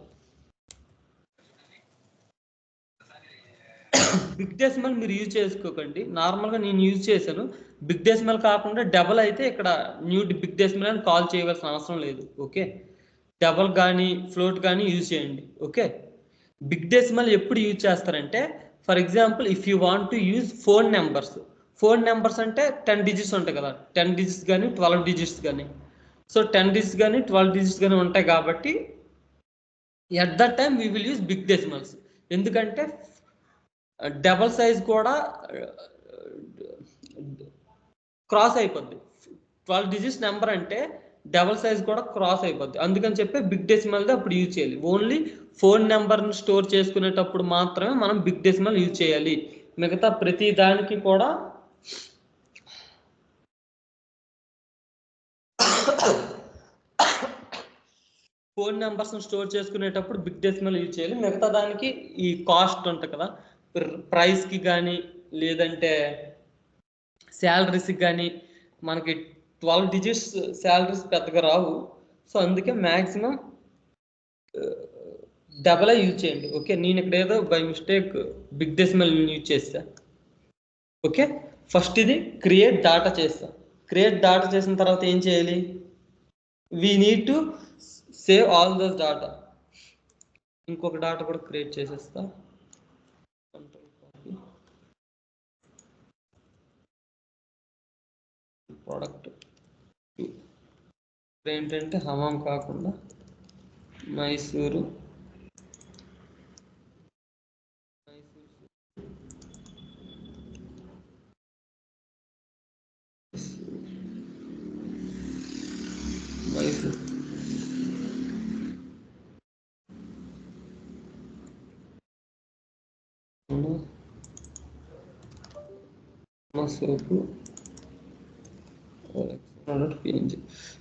Big decimal మీరు యూజ్ చేసుకోకండి, నార్మల్గా నేను యూజ్ చేశాను. బిగ్ డెసిమల్ కాకుండా డబల్ అయితే ఇక్కడ న్యూ బిగ్ డెసిమల్ అని కాల్ చేయవలసిన అవసరం లేదు. ఓకే, డబల్ కానీ ఫ్లోట్ కానీ యూజ్ చేయండి. ఓకే, బిగ్ డెసిమల్ ఎప్పుడు యూజ్ చేస్తారంటే for example if you want to use phone numbers అంటే 10 డిజిట్స్ ఉంటాయి కదా, 10 డిజిట్స్ కానీ 12 డిజిట్స్ కానీ. సో 10 డిజిట్స్ కానీ 12 డిజిట్స్ కానీ ఉంటాయి కాబట్టి at that time we will use big decimals. ఎందుకంటే డబల్ సైజ్ కూడా క్రాస్ అయిపోద్ది. 12 డిజిట్స్ నెంబర్ అంటే డబల్ సైజ్ కూడా క్రాస్ అయిపోద్ది. అందుకని చెప్పి బిగ్ డెసిమల్ది అప్పుడు యూజ్ చేయాలి. ఓన్లీ ఫోన్ నెంబర్ని స్టోర్ చేసుకునేటప్పుడు మాత్రమే మనం బిగ్ డెసిమల్ యూజ్ చేయాలి. మిగతా ప్రతి దానికి కూడా ఫోన్ నెంబర్స్ని స్టోర్ చేసుకునేటప్పుడు బిగ్ డెసిమల్ యూజ్ చేయాలి. మిగతా దానికి ఈ కాస్ట్ ఉంటుంది కదా, ప్రైస్కి కానీ లేదంటే శాలరీస్కి కానీ మనకి 12 డిజిట్స్ శాలరీస్ పెద్దగా రావు. సో అందుకే మ్యాక్సిమం డబల్ యూజ్ చేయండి. ఓకే, నేను ఇక్కడ ఏదో by mistake big decimal use చేస్తా. ఓకే, ఫస్ట్ ఇది క్రియేట్ డాటా చేస్తా. క్రియేట్ డాటా చేసిన తర్వాత ఏం చేయాలి, we need to save all those data. ఇంకొక డాటా కూడా క్రియేట్ చేసేస్తా. ప్రోడక్ట్ ఏంటంటే హమాం కాకుండా మైసూరు సోపు.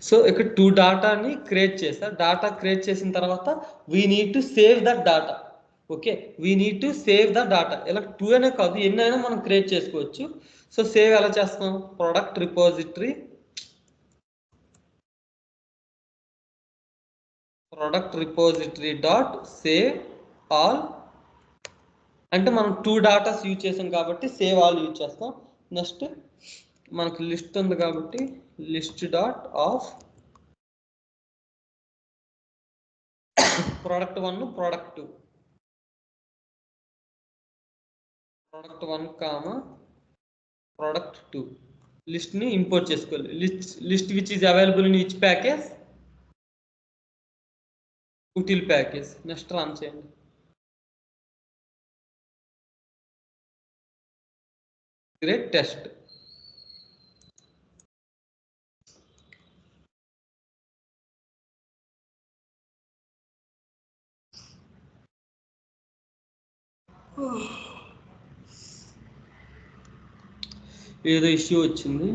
సో ఇక్కడ 2 డాటాని క్రియేట్ చేస్తా. డాటా క్రియేట్ చేసిన తర్వాత we need to save that data. Okay, we need to save the data. ఇలా 2 అనే కాదు, ఎన్నైనా మనం క్రియేట్ చేసుకోవచ్చు. సో సేవ్ ఎలా చేస్తాం, product repository dot save all అంటే మనం 2 డాటాస్ యూజ్ చేసాం కాబట్టి సేవ్ ఆల్ యూజ్ చేస్తాం. నెక్స్ట్ మనకు లిస్ట్ ఉంది కాబట్టి list dot of product1 product2 product1 comma product2 list ని ఇంపోర్ట్ చేసుకోవాలి. List which is available in each package util package. Next run చేయండి. Great test. ఏదో ఇష్యూ వచ్చింది.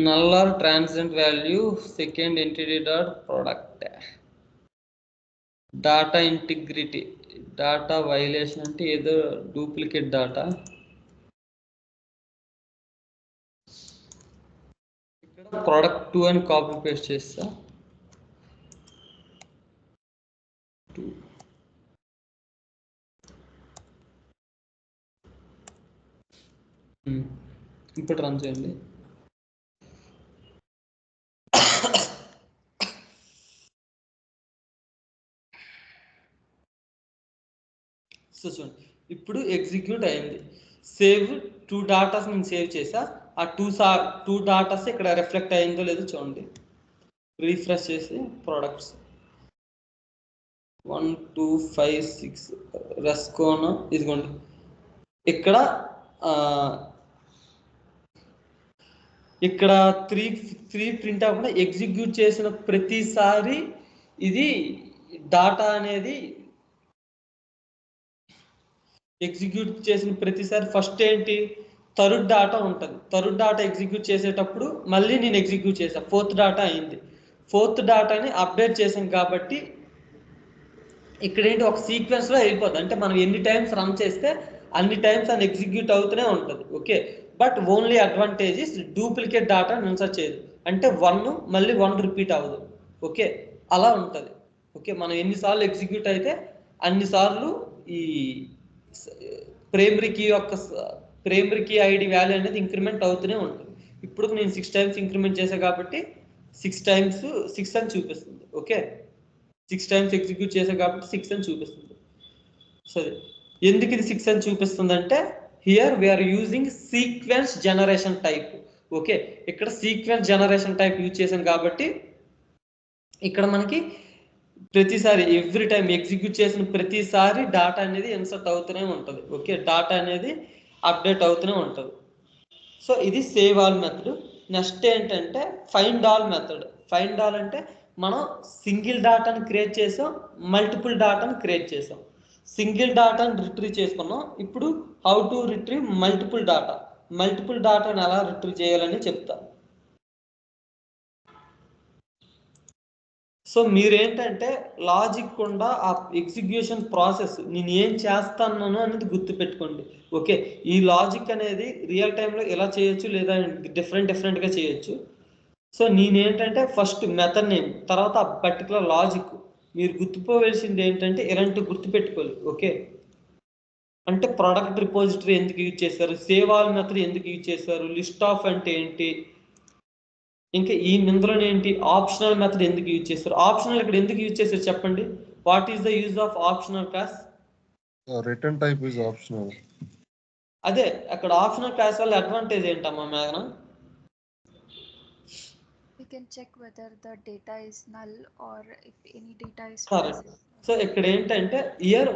null or transient value second entity dot product data integrity data violation అంటే ఏదో duplicate data. ఇక్కడ product 2 అని copy paste చేస్తా. ఇప్పుడు run చేయండి. సో చూడండి ఇప్పుడు ఎగ్జిక్యూట్ అయింది. సేవ్ 2 డాటాస్ నేను సేవ్ చేసా. ఆ 2 డాటాస్ ఇక్కడ రిఫ్లెక్ట్ అయిందో లేదో చూడండి. రీఫ్రెష్ చేసి ప్రొడక్ట్స్ 1 2 5 6 రెస్కోనా ఇదిగోండి. ఇక్కడ 3 ప్రింట్ అవ్వకుండా ఎగ్జిక్యూట్ చేసిన ప్రతిసారి ఇది డాటా అనేది ఎగ్జిక్యూట్ చేసిన ప్రతిసారి ఫస్ట్ ఏంటి థర్డ్ డాటా ఉంటుంది. థర్డ్ డాటా ఎగ్జిక్యూట్ చేసేటప్పుడు మళ్ళీ నేను ఎగ్జిక్యూట్ చేశాను. 4th డాటా అయింది. 4th డాటాని అప్డేట్ చేసాం కాబట్టి ఇక్కడ ఏంటి ఒక సీక్వెన్స్లో అయిపోద్ది. అంటే మనం ఎన్ని టైమ్స్ రన్ చేస్తే అన్ని టైమ్స్ అని ఎగ్జిక్యూట్ అవుతూనే ఉంటుంది. Okay, but only advantages duplicate data insert చేయదు. అంటే 1 మళ్ళీ 1 రిపీట్ అవ్వదు. ఓకే, అలా ఉంటుంది. ఓకే, మనం ఎన్నిసార్లు ఎగ్జిక్యూట్ అయితే అన్నిసార్లు ఈ ప్రైమరీ కీ ఐడి వాల్యూ అనేది ఇంక్రిమెంట్ అవుతూనే ఉంటుంది. ఇప్పుడు నేను 6 టైమ్స్ ఇంక్రిమెంట్ చేశాను కాబట్టి 6 టైమ్స్ 6 అని చూపిస్తుంది. ఓకే, 6 టైమ్స్ ఎగ్జిక్యూట్ చేశాను కాబట్టి 6 అని చూపిస్తుంది. సరే, ఎందుకు ఇది 6 అని చూపిస్తుంది అంటే here we are using sequence generation type. Okay, ఇక్కడ సీక్వెన్స్ జనరేషన్ టైప్ యూజ్ చేశాను కాబట్టి ఇక్కడ మనకి ప్రతిసారి ఎవ్రీ టైం ఎగ్జిక్యూట్ చేసిన ప్రతిసారి డాటా అనేది ఇన్సర్ట్ అవుతూనే ఉంటుంది. ఓకే, డాటా అనేది అప్డేట్ అవుతూనే ఉంటుంది. సో ఇది సేవ్ ఆల్ మెథడ్. నెక్స్ట్ ఏంటంటే find all method. Find all అంటే మనం సింగిల్ డాటాని క్రియేట్ చేసాం, మల్టిపుల్ డాటాని క్రియేట్ చేసాం. సింగిల్ డాటాని రిట్రీవ్ చేసుకున్నాం. ఇప్పుడు how to retrieve multiple data. Multiple డాటాని ఎలా రిట్రీవ్ చేయాలని చెప్తా. సో మీరేంటంటే లాజిక్ కుండా ఆ ఎగ్జిక్యూషన్ ప్రాసెస్ నేను ఏం చేస్తాను అనేది గుర్తుపెట్టుకోండి. ఓకే, ఈ లాజిక్ అనేది రియల్ టైంలో ఎలా చేయొచ్చు లేదా డిఫరెంట్గా చేయొచ్చు. సో నేనేంటంటే ఫస్ట్ మెథడ్ నేమ్, తర్వాత ఆ పర్టికులర్ లాజిక్ మీరు గుర్తుపోవలసింది ఏంటంటే ఇలాంటి గుర్తుపెట్టుకోవాలి. ఓకే, అంటే ప్రోడక్ట్ రిపోజిటరీ ఎందుకు యూజ్ చేశారు, సేవ్ ఆల్ మెథడ్ ఎందుకు యూజ్ చేశారు, లిస్ట్ ఆఫ్ అంటే ఏంటి, ఇంకా ఈ ఇందులో ఏంటి ఆప్షనల్ మెథడ్ ఎందుకు యూజ్ చేస్తారు, ఆప్షనల్ ఇక్కడ ఎందుకు యూజ్ చేస్తారు చెప్పండి. What is the use of optional class? Return type is optional. అదే అక్కడ ఆప్షనల్ క్లాస్ వల్ల అడ్వాంటేజ్ ఏంటమ్మా మేఘన? We can check whether the data is null or if any data is correct. So ఇక్కడ ఏంటంటే here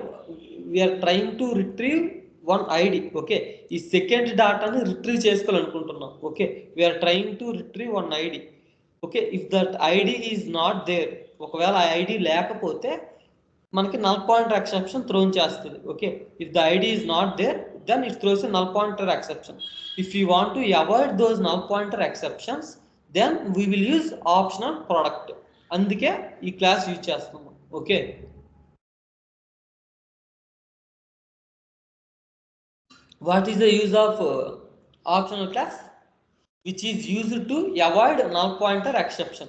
we are trying to retrieve one ID. Okay, ఈ second డాటాని retrieve చేసుకోవాలనుకుంటున్నాం. Okay, we are trying to retrieve one ID. Okay, if that ID is not there, ఒకవేళ ఆ ఐడి లేకపోతే మనకి నల్ పాయింటర్ ఎక్సెప్షన్ థ్రోన్ చేస్తుంది. Okay, if the ID is not there then it throws a null pointer exception. If you want to avoid those null pointer exceptions then we will use optional product. అందుకే ఈ class use చేస్తున్నాం. Okay, what is the use of optional class? Which is used to avoid null pointer exception.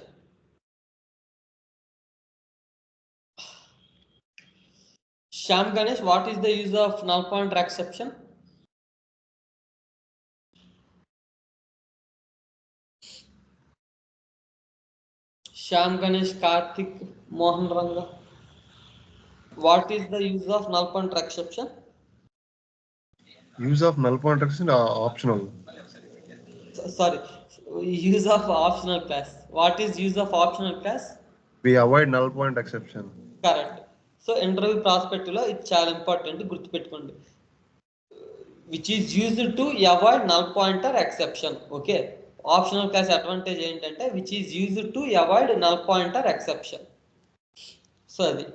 Shyam Ganesh, what is the use of null pointer exception? Shyam Ganesh, Karthik, Mohan Ranga, what is the use of null pointer exception? Use of null pointer exception optional. sorry, use of optional class. What is use of optional class? We avoid null point exception. Correct. So interview ప్రాస్పెక్టివ్లో ఇది చాలా important, గుర్తుపెట్టుకోండి. Which is used to avoid null pointer exception. Okay, optional class advantage ఏంటంటే which is used to avoid null pointer exception. So అది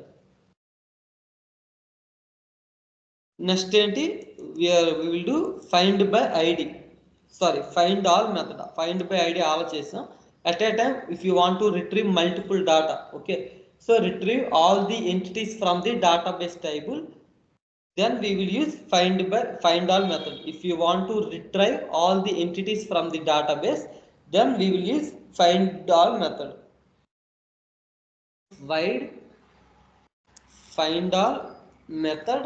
next ఏంటి, we will do find by ID, sorry find all method. Find by ID ఆలోచేసాం. At a time if you want to retrieve multiple data, okay, so retrieve all the entities from the database table, then we will use find all method. If you want to retrieve all the entities from the database, then we will use find all method. Void find all method.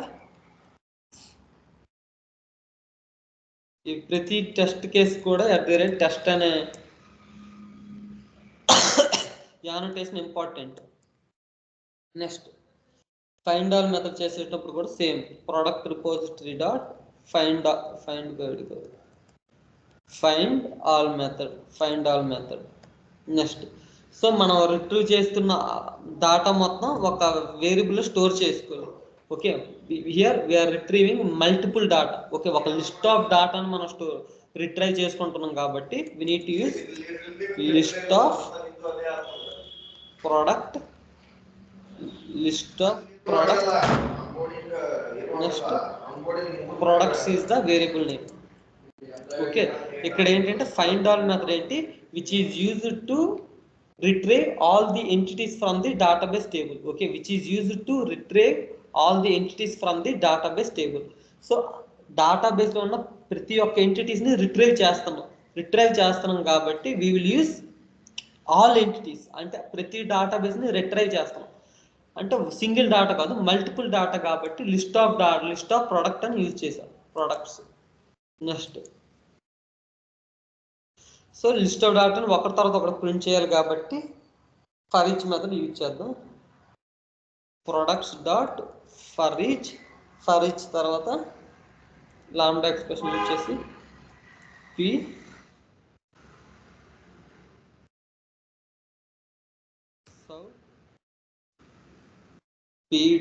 ఈ ప్రతి test case కూడా @test అనే annotation important. Next find all method చేసేటప్పుడు కూడా same product repository dot find all method. Next so మనం retrieve చేస్తున్న data మొత్తం ఒక వేరియబుల్ స్టోర్ చేసుకోవాలి. Okay, here we are retrieving multiple data. Okay, ఒక లిస్ట్ ఆఫ్ డాటాను మనం రిట్రైవ్ చేసుకుంటున్నాం కాబట్టి we need to use list of product. Next products is the variable name. Okay, ఇక్కడ ఏంటంటే ఫైండ్ ఆల్ మెథడ్ ఏంటి, which is used to retrieve all the entities from the database table. Okay, which is used to retrieve all the entities from the database table. So database లో ఉన్న ప్రతి ఒక్క entities ని retrieve చేస్తున్నాం కాబట్టి we will use all entities. అంటే ప్రతి database ని రిట్రైవ్ చేస్తాం అంటే సింగిల్ డాటా కాదు, మల్టిపుల్ డాటా కాబట్టి లిస్ట్ ఆఫ్ ప్రొడక్ట్ అని యూజ్ చేసాం, products. Next so list of డాటాను ఒకటి తర్వాత ఒకటి ప్రింట్ చేయాలి కాబట్టి ఫర్ ఈచ్ మెథడ్ యూజ్ చేద్దాం. ప్రొడక్ట్స్ డాట్ ఫర్ ఈచ్ తర్వాత లాంబ్డా ఎక్స్ప్రెషన్ యూజ్ చేసి పి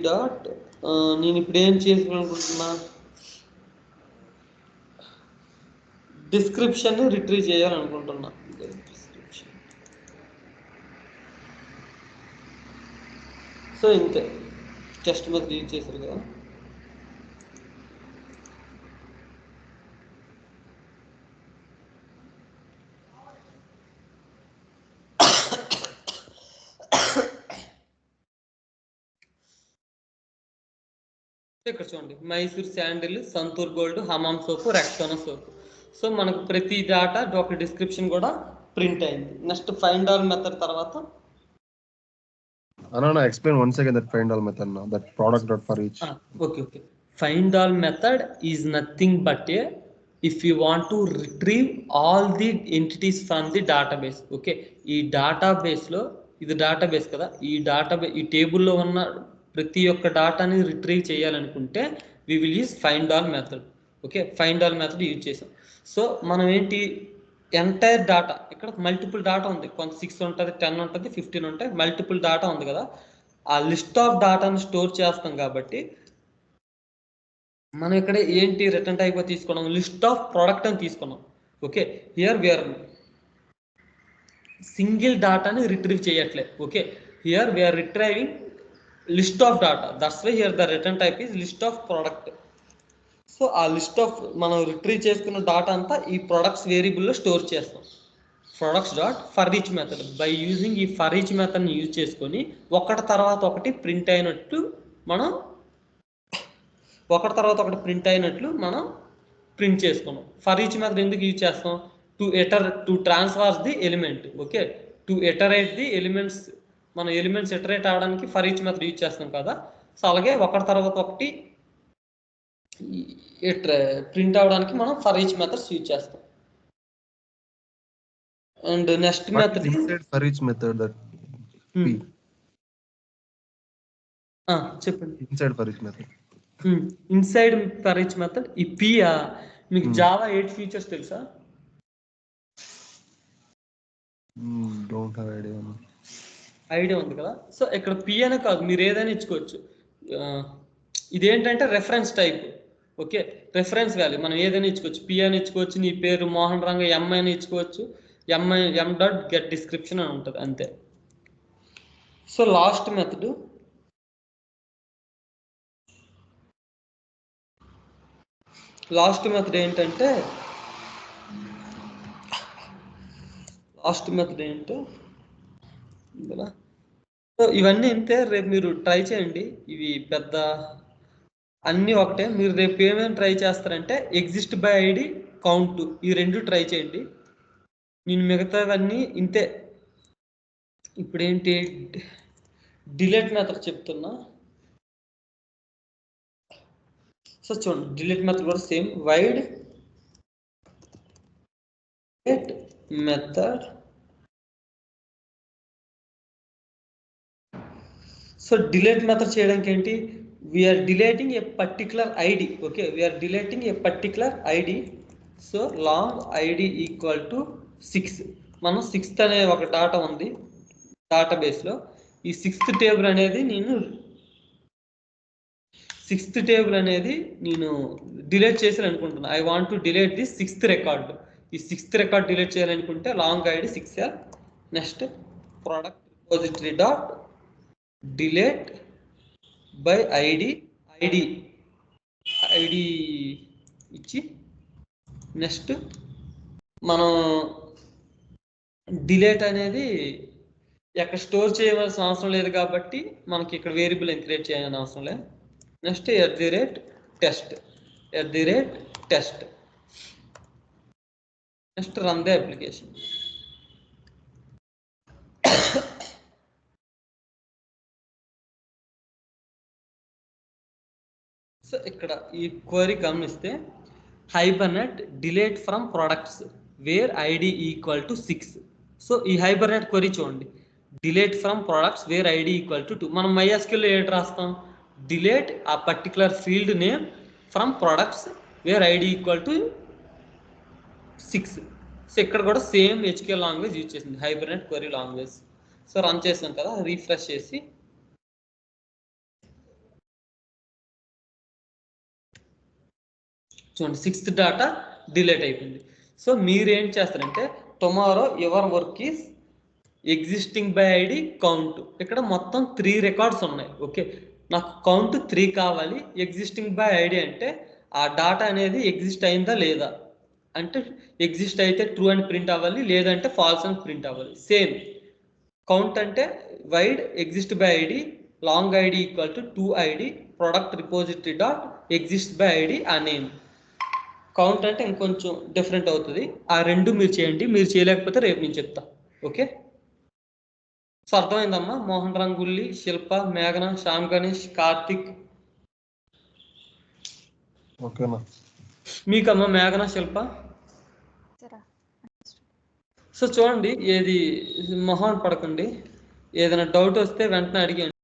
డాట్ నేను ఇప్పుడు ఏం చేసుకోవాలనుకుంటున్నా, డిస్క్రిప్షన్ రిట్రీవ్ చేయాలనుకుంటున్నా. సో ఇంతే, టెస్ట్ మీద యూజ్ చేశారు కదా. ఇక్కడ చూడండి, Mysore sandal, Santoor gold, Hamam soap, Rexona soap. So మనకు ప్రతి డాటా ఒక డిస్క్రిప్షన్ కూడా ప్రింట్ అయింది. నెక్స్ట్ ఫైండ్ ఆల్ మెథడ్ తర్వాత explain once again that find all method now, that product dot for each. Okay. Find all method is nothing but if you want to retrieve all the entities from the database. Okay, ఈ database లో ఇది database కదా, ఈ టేబుల్లో ఉన్న ప్రతి ఒక్క డాటాని retrieve చేయాలనుకుంటే we will use find all method. Okay, find all method use చేసాం. సో మనం ఏంటి, ఎంటైర్ డాటా, ఇక్కడ మల్టిపుల్ డాటా ఉంది, కొంత 6 ఉంటుంది, 10 ఉంటుంది, 15 ఉంటాయి, మల్టిపుల్ డాటా ఉంది కదా, ఆ లిస్ట్ ఆఫ్ డాటాను స్టోర్ చేస్తాం కాబట్టి మనం ఇక్కడ ఏంటి రిటర్న్ టైప్ తీసుకున్నాం, లిస్ట్ ఆఫ్ ప్రోడక్ట్ అని తీసుకున్నాం. ఓకే, హియర్ వీఆర్ సింగిల్ డాటాని రిట్రీవ్ చేయట్లే. Okay, here we are retrieving list of data, that's why here the return type is list of product. So ఆ లిస్ట్ ఆఫ్ మనం రిట్రీవ్ చేసుకున్న data అంతా ఈ ప్రొడక్ట్స్ వేరియబుల్లో స్టోర్ చేస్తాం. Products dot for each method, by using ఈ for each మెథడ్ని use చేసుకొని ఒకటి తర్వాత ఒకటి ప్రింట్ అయినట్లు మనం ప్రింట్ చేసుకున్నాం. ఫర్ ఈచ్ మెథడ్ ఎందుకు యూజ్ చేస్తాం, to transfers the element. Okay, to iterate the elements, మన ఎలిమెంట్స్ ఇటరేట్ అవడానికి ఫర్ ఈచ్ మెథడ్ యూజ్ చేస్తాం కదా. సో అలాగే ఒకటి తర్వాత ఒకటి ప్రింట్ అవడానికి మనం ఫర్ ఈచ్ మెథడ్స్ యూజ్ చేస్తాం. And next method for each method that చెప్పండి. Inside for each method, inside for each method ఈ పి. మీకు జావా 8 ఫీచర్స్ తెలుసా? డోంట్ హ్యావ్ ఐడియా ఉంది కదా. సో ఇక్కడ పి అనే కాదు, మీరు ఏదైనా ఇచ్చుకోవచ్చు. ఇదేంటంటే reference type. Okay, reference value మనం ఏదైనా ఇచ్చుకోవచ్చు. పి అని ఇచ్చుకోవచ్చు, నీ పేరు మోహన్ రంగ ఎం అని ఇచ్చుకోవచ్చు, ఎం డాట్ గెట్ డిస్క్రిప్షన్ అని ఉంటుంది అంతే. సో లాస్ట్ మెథడ్ ఏంటంటే సో ఇవన్నీ ఇంతే. రేపు మీరు ట్రై చేయండి. ఇవి పెద్ద అన్నీ ఒకటే. మీరు రేపు ఏమేమి ట్రై చేస్తారంటే ఎగ్జిస్ట్ బై ఐడి, కౌంట్, ఈ రెండు ట్రై చేయండి. నేను మిగతావన్నీ ఇంతే. ఇప్పుడు ఏంటి, డిలీట్ మెథడ్ చెప్తున్నా. సో చూడండి, డిలీట్ మెథడ్ కూడా same. Void method. So delete method చేయడానికి ఏంటి, we are deleting a particular ID. Okay, we are deleting a particular ID. So long ID equal to 6. మనం 6th అనే ఒక డాటా ఉంది డేటాబేస్లో. ఈ 6th టేబుల్ అనేది నేను డిలీట్ చేయాలి అనుకుంటున్నాను. I want to delete the 6th record. ఈ 6th రికార్డ్ డిలీట్ చేయాలనుకుంటే long ID 6L. Next product repository dot delete by ID ఇచ్చి, నెక్స్ట్ మనం డిలీట్ అనేది ఎక్కడ స్టోర్ చేయవలసిన అవసరం లేదు కాబట్టి మనకి ఇక్కడ వేరియబుల్ ఏం క్రియేట్ చేయాలని అవసరం లేదు. Next @test. Next run the application. So ఇక్కడ ఈ క్వరీ గమనిస్తే Hibernate delete from products wear ID equal to 6. So ఈ హైబర్నెట్ క్వరీ చూడండి, delete from products wear ID equal to 2. మనం MySQL ఏంటి రాస్తాం, డిలీట్ ఆ particular field name from products wear ID equal to 6. So ఇక్కడ కూడా same HQL language use చేసింది, Hibernate query language. So run చేసాం కదా, రీఫ్రెష్ చేసి చూడండి 6th డాటా డిలీట్ అయిపోయింది. సో మీరు ఏం చేస్తారంటే tomorrow your work is existing by ID count. ఇక్కడ మొత్తం 3 రికార్డ్స్ ఉన్నాయి. ఓకే, నాకు కౌంట్ 3 కావాలి. ఎగ్జిస్టింగ్ బై ఐడి అంటే ఆ డాటా అనేది ఎగ్జిస్ట్ అయిందా లేదా, అంటే ఎగ్జిస్ట్ అయితే ట్రూ అని ప్రింట్ అవ్వాలి, లేదంటే ఫాల్స్ అని ప్రింట్ అవ్వాలి. సేమ్ కౌంట్ అంటే wide exist by ID, long ID equal to 2ID, product repository dot exist by ID ఆ నేమ్. కౌంట్ అంటే ఇంకొంచెం డిఫరెంట్ అవుతుంది. ఆ రెండు మీరు చేయండి. మీరు చేయలేకపోతే రేపు నేను చెప్తా. ఓకే, సో అర్థమైందమ్మా. మోహన్ రంగుల్లి, శిల్ప, మేఘన, శ్యామ్ గణేష్, కార్తిక్. ఓకేనా మీకమ్మా మేఘన, శిల్ప. సో చూడండి, ఏది మొహం పడకండి. ఏదైనా డౌట్ వస్తే వెంటనే అడిగండి.